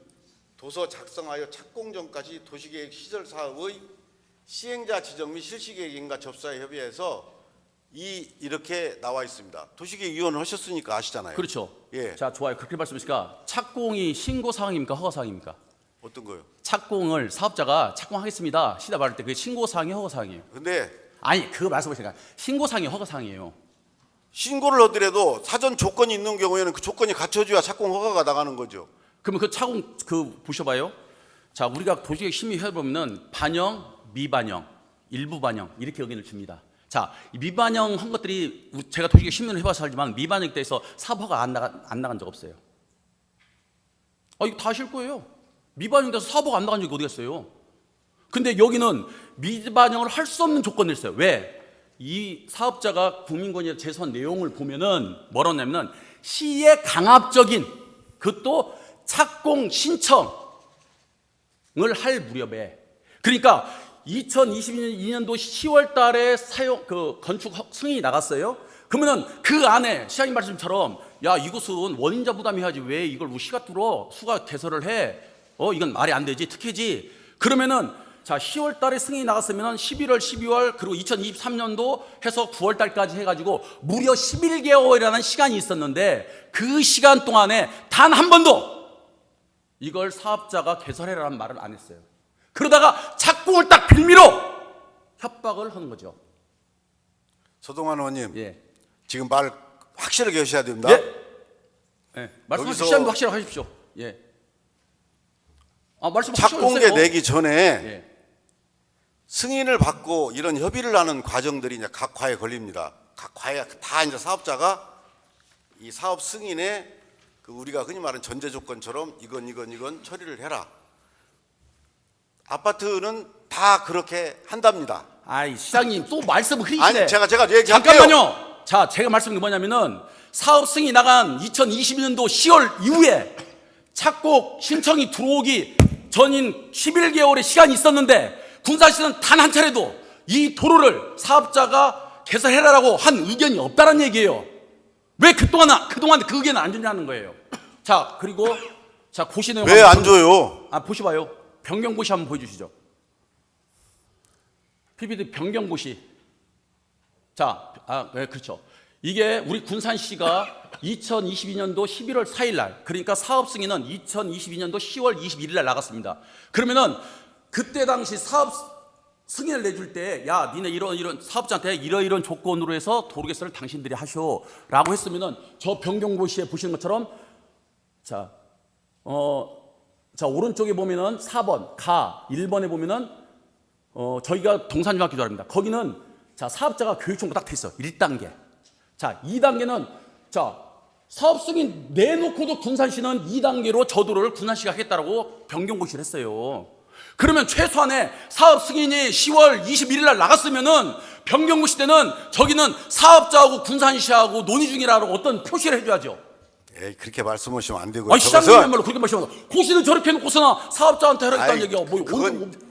도서 작성하여 착공 전까지 도시계획 시설 사업의 시행자 지정 및 실시계획인과 접사에 협의해서 이렇게 나와 있습니다. 도시계획위원을 하셨으니까 아시잖아요. 그렇죠. 예. 자 좋아요. 그렇게 말씀하시니까 착공이 신고 사항입니까 허가 사항입니까? 어떤 거요? 착공을 사업자가 착공하겠습니다. 시다 말할 때 그게 신고 사항이 허가 사항이에요. 근데 아니 그거 말씀하시니까 신고 사항이 허가 사항이에요. 신고를 하더라도 사전 조건이 있는 경우에는 그 조건이 갖춰져야 착공 허가가 나가는 거죠. 그러면 그 착공 보셔봐요. 자 우리가 도시계획 심의 해보면은 반영, 미반영, 일부 반영 이렇게 의견을 줍니다. 자 미반영 한 것들이 제가 도시계획 심의를 해봐서 알지만 미반영 때에서 사업 허가 안 나간 적 없어요. 이거 다 아실 거예요. 미반영 돼서 사업 허가 안 나간 적이 어디 갔어요? 근데 여기는 미반영을 할 수 없는 조건을 있어요. 왜? 이 사업자가 국민권익에 제소한 내용을 보면은 뭐라고 하냐면은 시의 강압적인 그것도 착공 신청을 할 무렵에, 그러니까 2022년도 10월 달에 건축 승인이 나갔어요. 그러면은 그 안에 시장님 말씀처럼 야, 이것은 원인자 부담해야지 왜 이걸 시가 뚫어 수가 개설을 해? 이건 말이 안 되지, 특혜지. 그러면은 자, 10월 달에 승인이 나갔으면 11월, 12월, 그리고 2023년도 해서 9월 달까지 해가지고 무려 11개월이라는 시간이 있었는데 그 시간 동안에 단 한 번도 이걸 사업자가 개설해라는 말을 안 했어요. 그러다가 착공을 딱 빌미로 협박을 하는 거죠. 서동환 의원님, 예. 지금 말 확실하게 하셔야 됩니다. 예. 예. 말씀하시죠. 시장님도 확실하게 하십시오. 예. 말씀하십시오. 착공계 내기 전에 예. 승인을 받고 이런 협의를 하는 과정들이 이제 각 과에 걸립니다. 각 과에 다 이제 사업자가 이 사업 승인에 우리가 흔히 말하는 전제 조건처럼 이건 처리를 해라. 아파트는 다 그렇게 한답니다. 아이, 시장님 또 말씀을 흐리시네. 아니, 제가 얘기할게요. 잠깐만요. 자, 제가 말씀드린 게 뭐냐면은 사업 승인이 나간 2022년도 10월 이후에 착공 신청이 들어오기 전인 11개월의 시간이 있었는데 군산시는 단 한 차례도 이 도로를 사업자가 개설해라라고 한 의견이 없다는 얘기예요. 왜 그동안 그 의견을 안 주냐는 거예요. 자, 그리고 자, 고시 내용 왜 안 줘요? 보시봐요. 변경고시 한번 보여주시죠. PPT 변경고시. 자, 네, 그렇죠. 이게 우리 군산시가 2022년도 11월 4일 날, 그러니까 사업 승인은 2022년도 10월 21일 날 나갔습니다. 그러면은 그때 당시 사업 승인을 내줄 때, 야, 니네 이런 사업자한테 이런 조건으로 해서 도로 개설을 당신들이 하쇼라고 했으면은 저 변경고시에 보시는 것처럼 자, 오른쪽에 보면은 4번, 1번에 보면은 저희가 동산중학교도 합니다. 거기는 자, 사업자가 교육청구 딱 돼 있어. 1단계. 자, 2단계는 자, 사업 승인 내놓고도 군산시는 2단계로 저 도로를 군산시가 하겠다라고 변경고시를 했어요. 그러면 최소한의 사업 승인이 10월 21일 날 나갔으면은 변경고시 때는 저기는 사업자하고 군산시하고 논의 중이라고 어떤 표시를 해줘야죠. 에이, 그렇게 말씀하시면 안 되고요. 시장님이야말로 그렇게 말씀하셔서 고시는 저렇게 해놓고서나 사업자한테 하라는 얘기가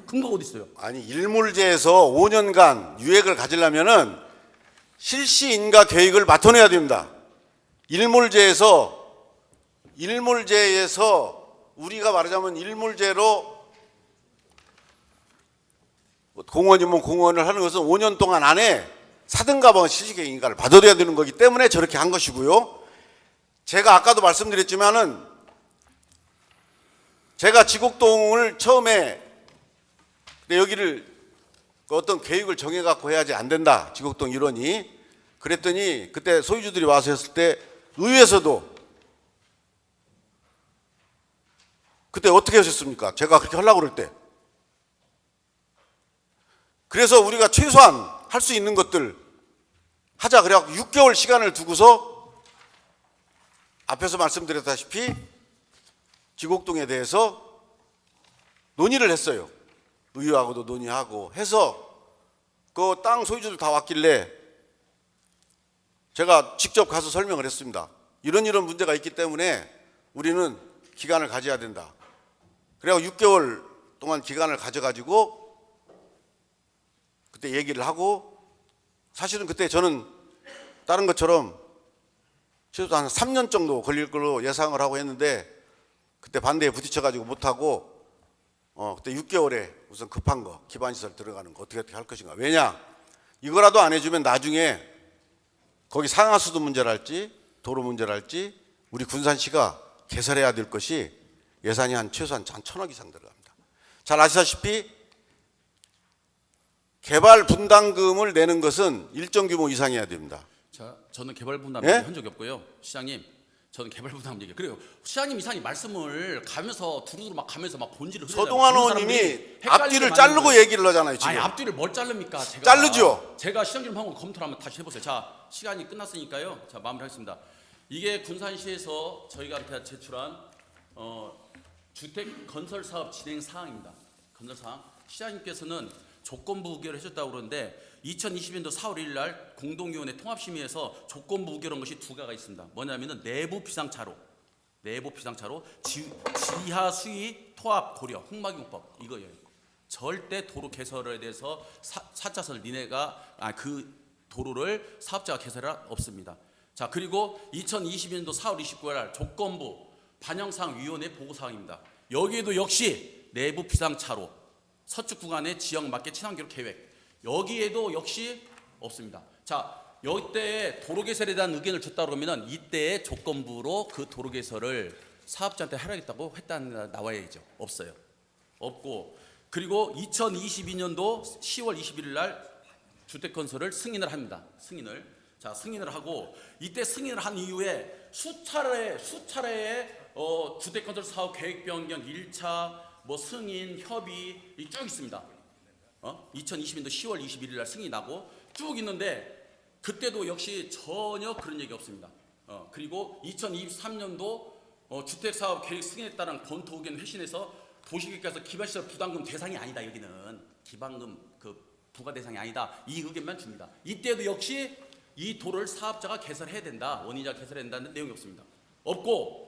근거가 어디 있어요? 아니, 일몰제에서 5년간 유액을 가지려면은 실시인가 계획을 맡아내야 됩니다. 일몰제에서 우리가 말하자면 일몰제로 공원이면 공원을 하는 것은 5년 동안 안에 사등가방 실시계획 인가를 받아들여야 되는 거기 때문에 저렇게 한 것이고요. 제가 아까도 말씀드렸지만은 제가 지곡동을 처음에 여기를 어떤 계획을 정해갖고 해야지 안 된다, 지곡동 일원이. 그랬더니 그때 소유주들이 와서 했을 때 의회에서도 그때 어떻게 하셨습니까? 제가 그렇게 하려고 그럴 때. 그래서 우리가 최소한 할 수 있는 것들 하자 그래갖고 6개월 시간을 두고서 앞에서 말씀드렸다시피 지곡동에 대해서 논의를 했어요. 의회하고도 논의하고 해서 그 땅 소유주들 다 왔길래 제가 직접 가서 설명을 했습니다. 이런 문제가 있기 때문에 우리는 기간을 가져야 된다. 그래서 6개월 동안 기간을 가져가지고 그때 얘기를 하고, 사실은 그때 저는 다른 것처럼 최소 한 3년 정도 걸릴 걸로 예상을 하고 했는데 그때 반대에 부딪혀가지고 못하고 그때 6개월에 우선 급한 거, 기반시설 들어가는 거 어떻게 할 것인가. 왜냐, 이거라도 안 해주면 나중에 거기 상하수도 문제랄지 도로 문제랄지 우리 군산시가 개설해야 될 것이 예산이 최소한 1,000억 이상 들어갑니다. 잘 아시다시피 개발 분담금을 내는 것은 일정 규모 이상이어야 됩니다. 자, 저는 개발 분담 예? 한 적이 없고요. 시장님, 저는 개발 분담 얘기. 그래요. 시장님 이상이 말씀을 가면서 두루두루 막 가면서 막 본질을 서동환 의원님이 앞뒤를 자르고 얘기를 하잖아요, 지금. 아니, 앞뒤를 뭘 자릅니까? 자르죠. 제가 시장님 한번 검토를 한번 다시 해보세요. 자, 시간이 끝났으니까요. 자, 마무리하겠습니다. 이게 군산시에서 저희가 제출한 주택 건설 사업 진행 사항입니다. 건설 사항. 시장님께서는 조건부 의결을 해줬다고 그러는데 2020년도 4월 1일 날 공동위원회 통합심의에서 조건부 의결한 것이 두 가지가 있습니다. 뭐냐면은 내부 비상차로 지하 수위 토합 고려 흑막용법 이거예요. 절대 도로 개설에 대해서 4차선을 니네가 그 도로를 사업자가 개설할 없습니다. 자, 그리고 2020년도 4월 29일 날 조건부 반영사항 위원회 보고사항입니다. 여기에도 역시 내부 비상차로 서쪽 구간의 지역 맞게 친환경 계획 여기에도 역시 없습니다. 자, 이때에 도로 개설에 대한 의견을 줬다 그러면은 이때의 조건부로 그 도로 개설을 사업자한테 하라겠다고 했다는 나와야죠. 없어요. 없고 그리고 2022년도 10월 21일 날 주택건설을 승인을 합니다. 승인을 하고 이때 승인을 한 이후에 수차례의 주택건설 사업 계획 변경 1차 뭐 승인 협의 쭉 있습니다. 2020년도 10월 21일 날 승인이 나고 쭉 있는데 그때도 역시 전혀 그런 얘기 없습니다. 그리고 2023년도 주택사업 계획 승인에 따른 검토 의견 회신에서 도시계획에서 기반시설 부담금 대상이 아니다. 여기는 기반금 그 부과 대상이 아니다. 이 의견만 줍니다. 이때도 역시 이 도로를 사업자가 개설해야 된다. 원인자가 개설해야 된다는 내용이 없습니다. 없고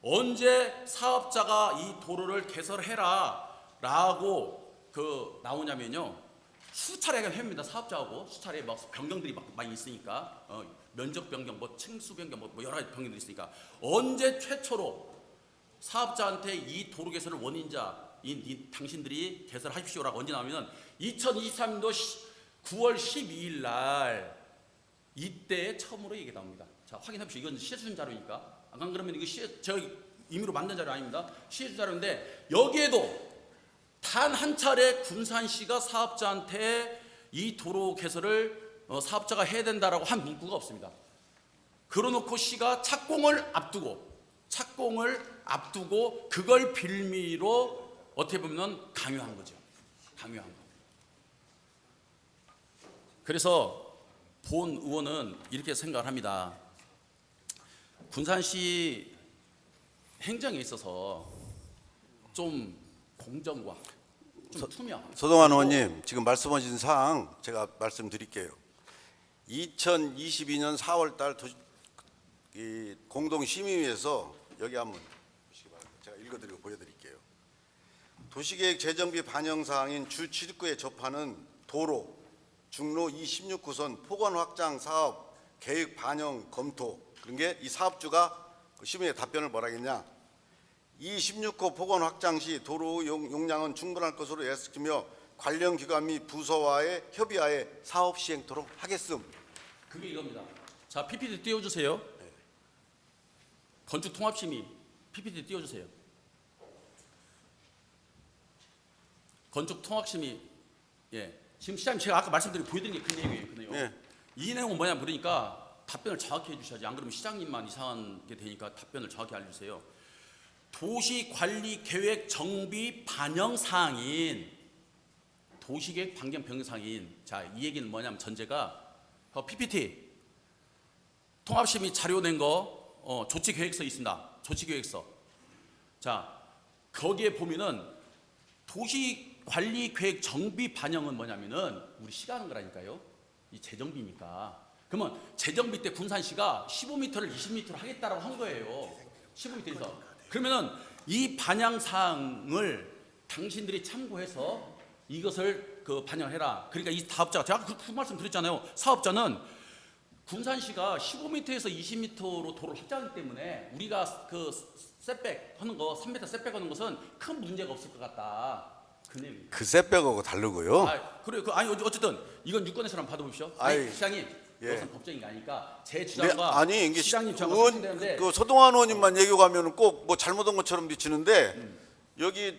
언제 사업자가 이 도로를 개설해라 라고 나오냐면요. 수차례가 회입니다. 사업자하고 수차례 막 변경들이 막 많이 있으니까 면적 변경, 뭐 층수 변경, 뭐 여러 가지 변경들이 있으니까 언제 최초로 사업자한테 이 도로 개설을 원인자인 당신들이 개설하십시오라고 언제 나오면 2023년도 9월 12일 날 이때 처음으로 얘기 나옵니다. 자, 확인해 보시죠. 이건 시해준 자료니까. 안 그러면 이거 저희 임의로 만든 자료 아닙니다. 시해준 자료인데 여기에도 단 한 차례 군산시가 사업자한테 이 도로 개설을 사업자가 해야 된다라고 한 문구가 없습니다. 그러놓고 시가 착공을 앞두고 그걸 빌미로 어떻게 보면 강요한 거죠. 강요한 거. 그래서 본 의원은 이렇게 생각을 합니다. 군산시 행정에 있어서 좀 공정과 좀 투명. 서동환 의원님 지금 말씀하신 사항 제가 말씀드릴게요. 2022년 4월달 공동심의위에서 여기 한번 보시기 바랍니다. 제가 읽어드리고 보여드릴게요. 도시계획 재정비 반영 사항인 주 취득구에 접하는 도로, 중로 16구선 포건 확장 사업 계획 반영 검토. 그런 게 이 사업주가 심의의 답변을 뭐라 했냐? 이 16호 포건 확장 시 도로 용량은 충분할 것으로 예측되며 관련 기관 및 부서와의 협의하에 사업 시행토록 하겠음. 그게 이겁니다. 자, PPT 띄워주세요. 건축통합심의 PPT 띄워주세요. 건축통합심의 지금 시장님 제가 아까 말씀드린 보여드린 게 그 내용이에요. 그 내용. 예. 이 내용은 뭐냐 물으니까 답변을 정확히 해주셔야지. 안 그러면 시장님만 이상한 게 되니까 답변을 정확히 알려주세요. 도시관리계획 정비 반영 사항인 도시계획 반경 변경 사항인 자, 이 얘기는 뭐냐면 전제가 PPT 통합심의 자료 낸 거 조치계획서 있습니다. 조치계획서. 자, 거기에 보면은 도시관리계획 정비 반영은 뭐냐면은 우리 시가 하는 거라니까요. 이 재정비니까. 그러면 재정비 때 군산시가 15m를 20m로 하겠다라고 한 거예요. 15m에서. 그러면은 이 반영 사항을 당신들이 참고해서 이것을 반영해라. 그러니까 이 사업자가 제가 그 말씀 드렸잖아요. 사업자는 군산시가 15m에서 20m로 도로를 확장하기 때문에 우리가 셋백 하는 거 3m 셋백 하는 것은 큰 문제가 없을 것 같다. 그 내용입니다. 그 셋백하고 다르고요. 그래 아니 어쨌든 이건 유권에서 한번 받아보십시오. 시장님. 이것은 법적인 게 아니까 제 주장과 이게 시장님 주장과 의원, 상충되는데 서동환 의원님만 얘기하면 꼭 뭐 잘못한 것처럼 비치는데 여기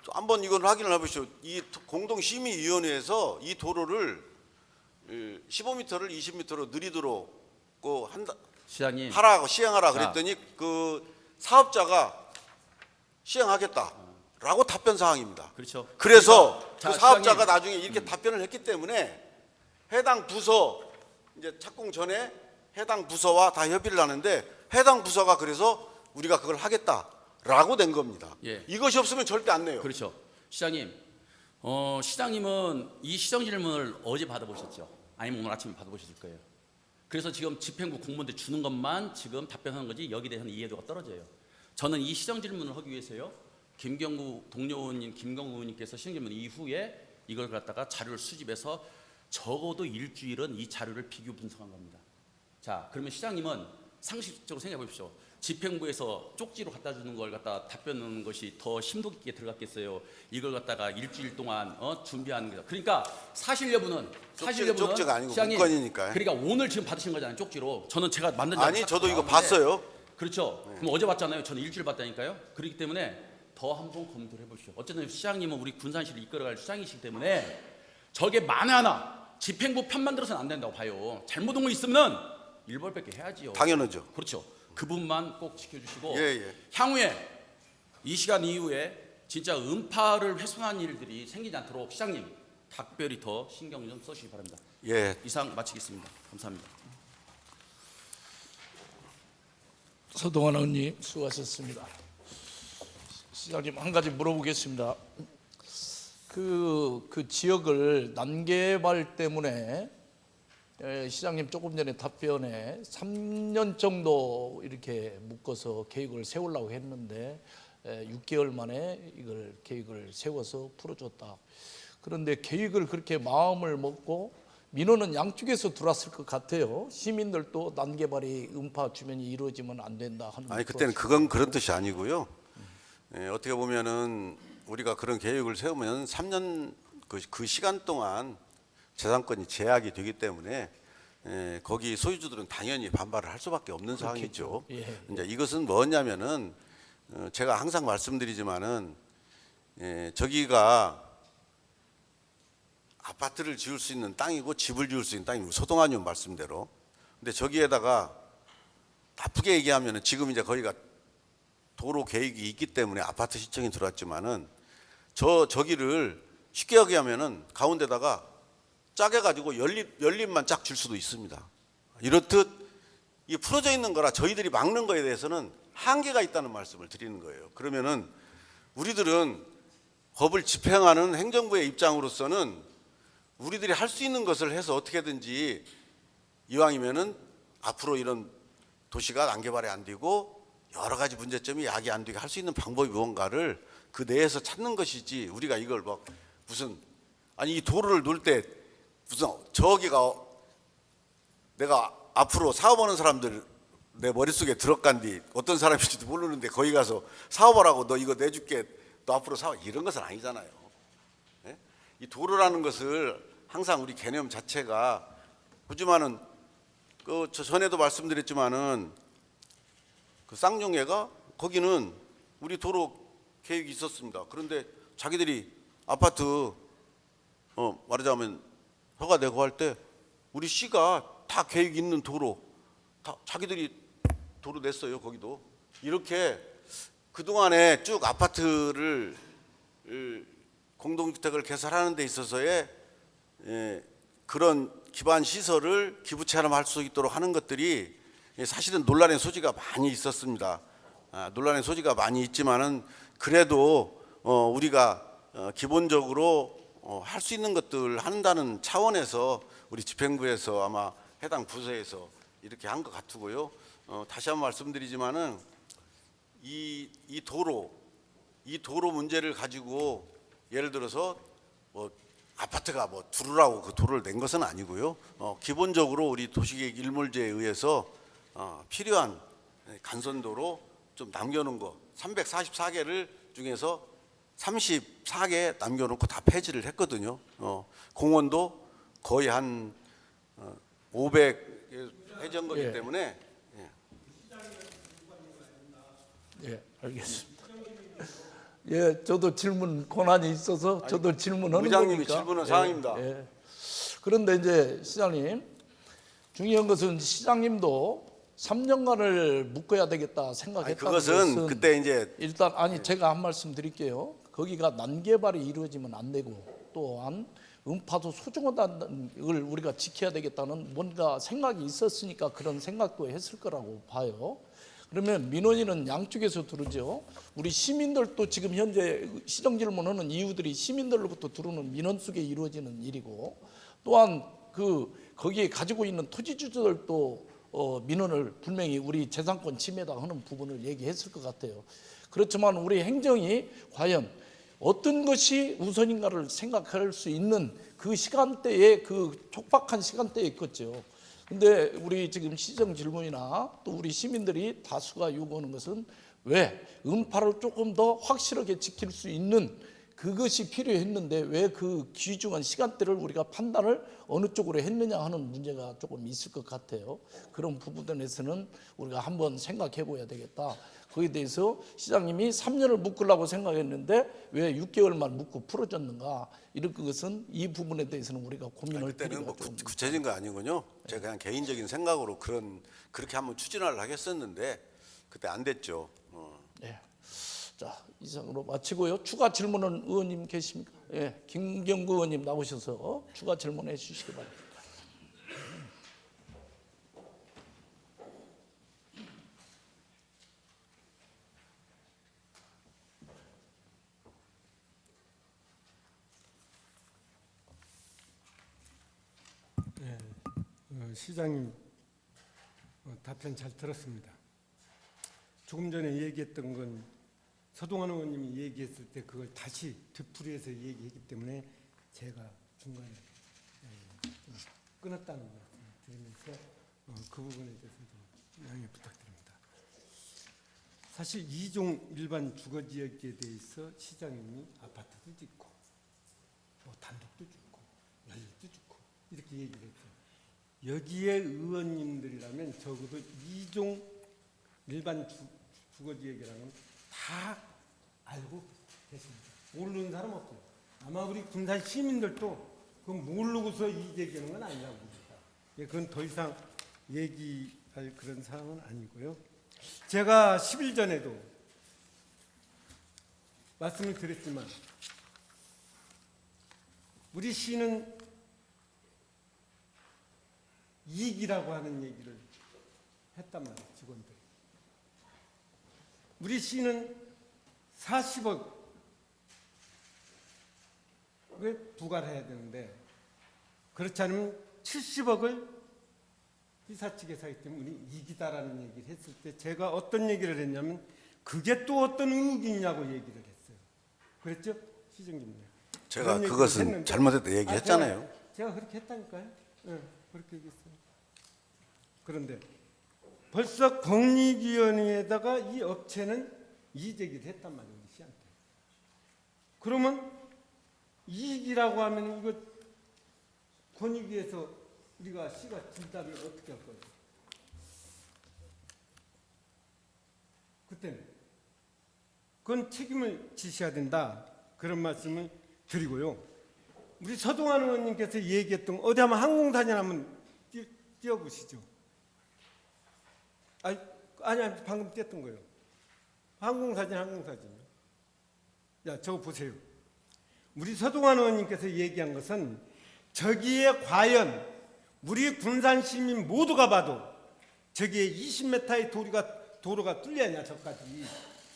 한번 이건 확인을 해보시죠. 이 공동심의위원회에서 이 도로를 15m를 20m로 느리도록 시장님 시행하라 그랬더니 그 사업자가 시행하겠다라고 답변 사항입니다. 그렇죠. 그래서 그러니까, 그 사업자가 시장님, 나중에 이렇게 답변을 했기 때문에 해당 부서 이제 착공 전에 해당 부서와 다 협의를 하는데 해당 부서가 그래서 우리가 그걸 하겠다라고 된 겁니다. 예. 이것이 없으면 절대 안 내요. 그렇죠. 시장님 시장님은 이 시정 질문을 어제 받아보셨죠? 아니면 오늘 아침에 받아보셨을 거예요. 그래서 지금 집행부 공무원들 주는 것만 지금 답변하는 거지 여기에 대해서는 이해도가 떨어져요. 저는 이 시정 질문을 하기 위해서요. 김경구 동료 의원님, 김경구 의원님께서 시정 질문 이후에 이걸 갖다가 자료를 수집해서 적어도 일주일은 이 자료를 비교 분석한 겁니다. 자, 그러면 시장님은 상식적으로 생각해 보십시오. 집행부에서 쪽지로 갖다 주는 걸 갖다 답변하는 것이 더 심도 깊게 들어갔겠어요. 이걸 갖다가 일주일 동안 준비하는 거죠. 그러니까 사실 여부는 쪽지가 아니고 시장님, 문건이니까요. 그러니까 오늘 지금 받으신 거잖아요. 쪽지로. 저는 제가 만든 아니 저도 이거 봤어요. 그렇죠. 그럼 어제 봤잖아요. 저는 일주일 봤다니까요. 그렇기 때문에 더 한번 검토를 해보십시오. 어쨌든 시장님은 우리 군산시를 이끌어갈 시장이시기 때문에 저게 만에 하나 집행부 편만 들어서는 안 된다고 봐요. 잘못한 거 있으면은 일벌백계 해야지요. 당연하죠. 그렇죠. 그 부분만 꼭 지켜주시고 예. 향후에 이 시간 이후에 진짜 음파를 훼손한 일들이 생기지 않도록 시장님 각별히 더 신경 좀 써주시기 바랍니다. 예. 이상 마치겠습니다. 감사합니다. 서동환 의원님 수고하셨습니다. 시장님 한 가지 물어보겠습니다. 그 지역을 난개발 때문에 시장님 조금 전에 답변에 3년 정도 이렇게 묶어서 계획을 세우려고 했는데 6개월 만에 이걸 계획을 세워서 풀어줬다. 그런데 계획을 그렇게 마음을 먹고 민원은 양쪽에서 들어왔을 것 같아요. 시민들도 난개발이 음파 주변이 이루어지면 안 된다 하는. 아니 그때는 그건 그런 뜻이 아니고요. 어떻게 보면은 우리가 그런 계획을 세우면 3년 그 시간 동안 재산권이 제약이 되기 때문에 거기 소유주들은 당연히 반발을 할 수밖에 없는 상황이죠. 예. 이제 이것은 뭐냐면은 제가 항상 말씀드리지만은 저기가 아파트를 지을 수 있는 땅이고 집을 지을 수 있는 땅이고 서동환 의원 말씀대로. 근데 저기에다가 나쁘게 얘기하면은 지금 이제 거기가 도로 계획이 있기 때문에 아파트 신청이 들어왔지만은 저기를 쉽게 얘기하면은 가운데다가 짜게 가지고 연립만 쫙 줄 수도 있습니다. 이렇듯 이 풀어져 있는 거라 저희들이 막는 거에 대해서는 한계가 있다는 말씀을 드리는 거예요. 그러면은 우리들은 법을 집행하는 행정부의 입장으로서는 우리들이 할 수 있는 것을 해서 어떻게든지 이왕이면은 앞으로 이런 도시가 난개발이 안 되고 여러 가지 문제점이 야기 안 되게 할 수 있는 방법이 무언가를 그 내에서 찾는 것이지 우리가 이걸 막 무슨 아니 이 도로를 놓을 때 무슨 저기가 내가 앞으로 사업하는 사람들 내 머릿속에 들어간 뒤 어떤 사람인지도 모르는데 거기 가서 사업하라고 너 이거 내줄게 너 앞으로 사업 이런 것은 아니잖아요. 네? 이 도로라는 것을 항상 우리 개념 자체가 하지만은 저 전에도 말씀드렸지만은 그 쌍용회가 거기는 우리 도로 계획이 있었습니다. 그런데 자기들이 아파트 말하자면 허가 내고 할 때 우리 시가 다 계획 있는 도로 다 자기들이 도로 냈어요. 거기도 이렇게 그동안에 쭉 아파트를 공동주택을 개설하는 데 있어서의 그런 기반 시설을 기부 체험할 수 있도록 하는 것들이 사실은 논란의 소지가 많이 있었습니다. 논란의 소지가 많이 있지만은 그래도 우리가 기본적으로 할 수 있는 것들 한다는 차원에서 우리 집행부에서 아마 해당 부서에서 이렇게 한 것 같고요. 다시 한번 말씀드리지만은 이 도로 문제를 가지고 예를 들어서 뭐 아파트가 뭐 두르라고 그 도로를 낸 것은 아니고요. 기본적으로 우리 도시계획 일몰제에 의해서 필요한 간선도로 좀 남겨놓은 거 344개를 중에서 34개 남겨놓고 다 폐지를 했거든요. 공원도 거의 한 500 해전 거기 때문에 예, 알겠습니다. 예, 저도 질문 권한이 있어서 저도 질문하는 의장님이 거니까. 질문한 사항입니다. 예. 그런데 이제 시장님 중요한 것은 시장님도 3년간을 묶어야 되겠다 생각했다는 그것은 것은 그때 이제 일단 제가 한 말씀 드릴게요. 거기가 난개발이 이루어지면 안 되고 또한 음파도 소중하다는 걸 우리가 지켜야 되겠다는 뭔가 생각이 있었으니까 그런 생각도 했을 거라고 봐요. 그러면 민원인은 양쪽에서 들어오죠. 우리 시민들도 지금 현재 시정 질문하는 이유들이 시민들로부터 들어오는 민원 속에 이루어지는 일이고, 또한 거기에 가지고 있는 토지주들도 민원을 분명히 우리 재산권 침해다 하는 부분을 얘기했을 것 같아요. 그렇지만 우리 행정이 과연 어떤 것이 우선인가를 생각할 수 있는 그 시간대에, 그 촉박한 시간대에 있겠죠. 근데 우리 지금 시정 질문이나 또 우리 시민들이 다수가 요구하는 것은 왜 음파를 조금 더 확실하게 지킬 수 있는 그것이 필요했는데 왜 그 귀중한 시간대를 우리가 판단을 어느 쪽으로 했느냐 하는 문제가 조금 있을 것 같아요. 그런 부분에서는 우리가 한번 생각해 봐야 되겠다. 거기에 대해서 시장님이 3년을 묶으려고 생각했는데 왜 6개월만 묶고 풀어졌는가, 이런 것은 이 부분에 대해서는 우리가 고민할 그때는 필요가 뭐 좀 구체적인 거 아니군요. 제가 그냥 개인적인 생각으로 그렇게 한번 추진을 하겠었는데 그때 안 됐죠. 네. 자, 이상으로 마치고요. 추가 질문은 의원님 계십니까? 예, 김경구 의원님 나오셔서 추가 질문해 주시기 바랍니다. 시장님 답변 잘 들었습니다. 조금 전에 얘기했던 건 서동환 의원님이 얘기했을 때 그걸 다시 되풀이해서 얘기했기 때문에 제가 중간에 좀 끊었다는 말씀을 드리면서 그 부분에 대해서 좀 양해 부탁드립니다. 사실 2종 일반 주거지역에 대해서 시장님이 아파트도 짓고 뭐 단독도 짓고 연립도 짓고 이렇게 얘기를 했죠. 여기에 의원님들이라면 적어도 2종 일반 주거지역이라는 건 다 알고 계십니다. 모르는 사람 없어요. 아마 우리 군산 시민들도 그거 모르고서 이 얘기하는 건 아니라고 봅니다. 예, 그건 더 이상 얘기할 그런 사항은 아니고요. 제가 10일 전에도 말씀을 드렸지만 우리 시는 이익이라고 하는 얘기를 했단 말이에요. 직원들. 우리 시는 40억을 부과를 해야 되는데 그렇지 않으면 70억을 회사 측에서 하기 때문에 우리 이익이다라는 얘기를 했을 때 제가 어떤 얘기를 했냐면 그게 또 어떤 의혹이 있냐고 얘기를 했어요. 그랬죠? 시정님님. 제가 그것은 잘못했다 얘기했잖아요. 제가 그렇게 했다니까요. 네, 그렇게 얘기했어요. 그런데 벌써 공익위원회에다가 이 업체는 이의제기를 했단 말이에요. 우리 시한테. 그러면 이익이라고 하면 이거 권익위에서 우리가 시가 진단을 어떻게 할 거예요? 그때는 그건 책임을 지셔야 된다. 그런 말씀을 드리고요. 우리 서동환 의원님께서 얘기했던 어디 한번 항공사진 한번 띄워보시죠. 아니 방금 띄었던 거예요. 항공사진요. 야, 저거 보세요. 우리 서동환 의원님께서 얘기한 것은 저기에 과연 우리 군산 시민 모두가 봐도 저기에 20m의 도로가 뚫려냐 저까지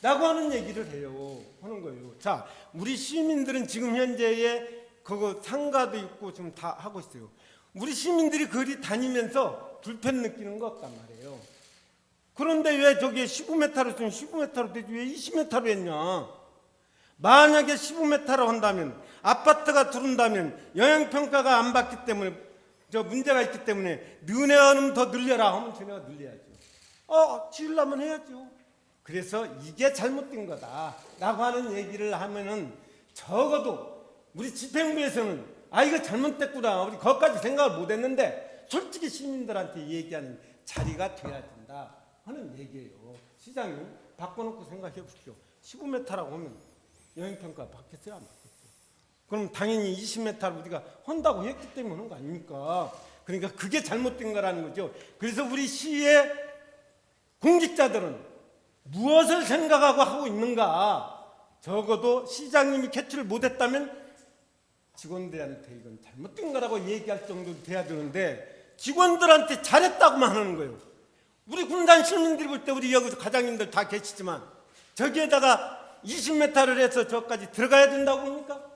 라고 하는 얘기를 하는 거예요. 자, 우리 시민들은 지금 현재에 그거 상가도 있고 지금 다 하고 있어요. 우리 시민들이 거기 다니면서 불편 느끼는 거 없단 말이에요. 그런데 왜 저기에 15m로 쓰면 15m로 되지 왜 20m로 했냐? 만약에 15m로 한다면 아파트가 들어온다면 영향평가가 안 받기 때문에 저 문제가 있기 때문에 너네는 더 늘려라 하면 쟤네가 늘려야죠. 지으려면 해야죠. 그래서 이게 잘못된 거다 라고 하는 얘기를 하면은 적어도 우리 집행부에서는 이거 잘못됐구나 우리 거기까지 생각을 못했는데 솔직히 시민들한테 얘기하는 자리가 돼야 된다 하는 얘기예요. 시장이 바꿔놓고 생각해 보십시오. 15m라고 하면 영향평가 받겠어요? 안 받겠어요? 그럼 당연히 20m를 우리가 한다고 했기 때문에 하는 거 아닙니까? 그러니까 그게 잘못된 거라는 거죠. 그래서 우리 시의 공직자들은 무엇을 생각하고 하고 있는가? 적어도 시장님이 캐치를 못했다면 직원들한테 이건 잘못된 거라고 얘기할 정도 돼야 되는데 직원들한테 잘했다고만 하는 거예요. 우리 군산 시민들이 볼 때 우리 여기서 과장님들 다 계시지만 저기에다가 20m를 해서 저까지 들어가야 된다고 봅니까?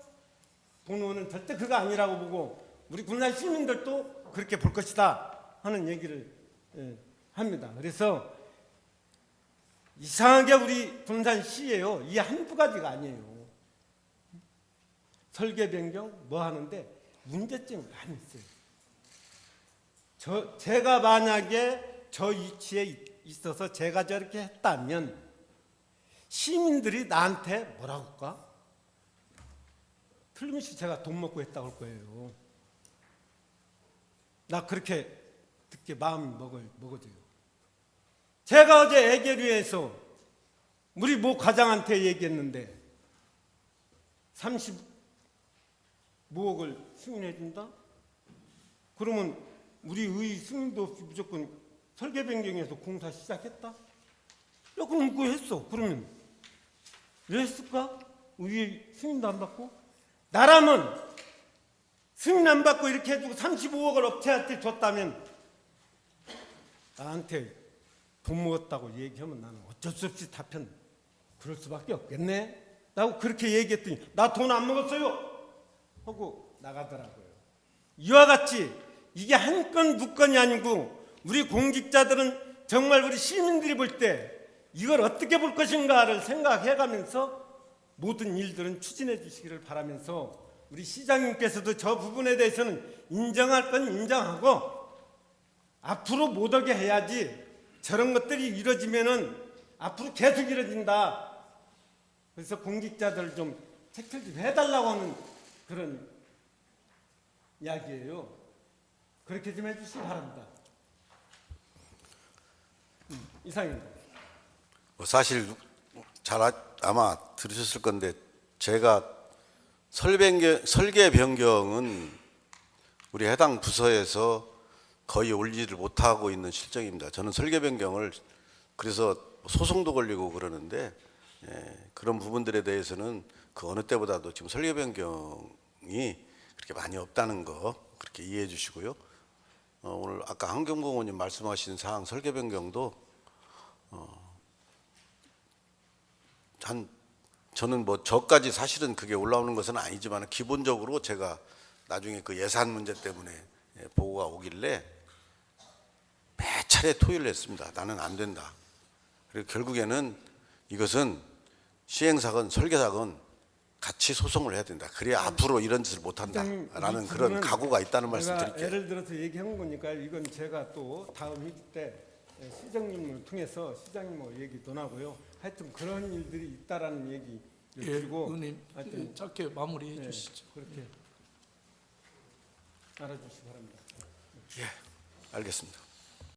본의원은 절대 그거 아니라고 보고 우리 군산 시민들도 그렇게 볼 것이다 하는 얘기를 합니다. 그래서 이상하게 우리 군산시예요. 이 한두 가지가 아니에요. 설계 변경 뭐 하는데 문제점이 많이 있어요. 제가 만약에 저 위치에 있어서 제가 저렇게 했다면 시민들이 나한테 뭐라고 할까? 틀림없이 제가 돈 먹고 했다고 할 거예요. 나 그렇게 듣게 마음이 먹어져요. 제가 어제 애계류에서 우리 모 과장한테 얘기했는데 35억을 승인해 준다? 그러면 우리 의 승인도 없이 무조건 설계 변경해서 공사 시작했다? 야, 그럼 그거 했어. 그러면 왜 했을까? 의회 승인도 안 받고? 나라면 승인 안 받고 이렇게 해주고 35억을 업체한테 줬다면 나한테 돈 먹었다고 얘기하면 나는 어쩔 수 없이 답변 그럴 수밖에 없겠네? 라고 그렇게 얘기했더니 나 돈 안 먹었어요 하고 나가더라고요. 이와 같이 이게 한 건 두 건이 아니고 우리 공직자들은 정말 우리 시민들이 볼 때 이걸 어떻게 볼 것인가를 생각해가면서 모든 일들은 추진해 주시기를 바라면서 우리 시장님께서도 저 부분에 대해서는 인정할 건 인정하고 앞으로 못 오게 해야지 저런 것들이 이루어지면은 앞으로 계속 이루어진다. 그래서 공직자들 좀 체크를 좀 해달라고 하는 그런 이야기예요. 그렇게 좀 해주시기 바랍니다. 이상입니다. 사실 아마 들으셨을 건데 제가 설계 변경은 우리 해당 부서에서 거의 올리지를 못하고 있는 실정입니다. 저는 설계 변경을 그래서 소송도 걸리고 그러는데 그런 부분들에 대해서는 그 어느 때보다도 지금 설계 변경이 그렇게 많이 없다는 거 그렇게 이해해 주시고요. 오늘 아까 한경봉 의원님 말씀하신 사항 설계 변경도 저는 뭐 저까지 사실은 그게 올라오는 것은 아니지만 기본적으로 제가 나중에 그 예산 문제 때문에 보고가 오길래 매 차례 토의를 했습니다. 나는 안 된다. 그리고 결국에는 이것은 시행사건 설계사건 같이 소송을 해야 된다. 그래야 앞으로 이런 짓을 못한다라는 그런 각오가 있다는 말씀 드릴게요. 예를 들어서 얘기한 거니까 이건 제가 또 다음 회기 때 시장님을 통해서 시장님 뭐 얘기도 나고요. 하여튼 그런 일들이 있다라는 얘기 드리고 의원님 하여튼 짧게 마무리해 주시죠. 그렇게 알아주시기 바랍니다. 알겠습니다.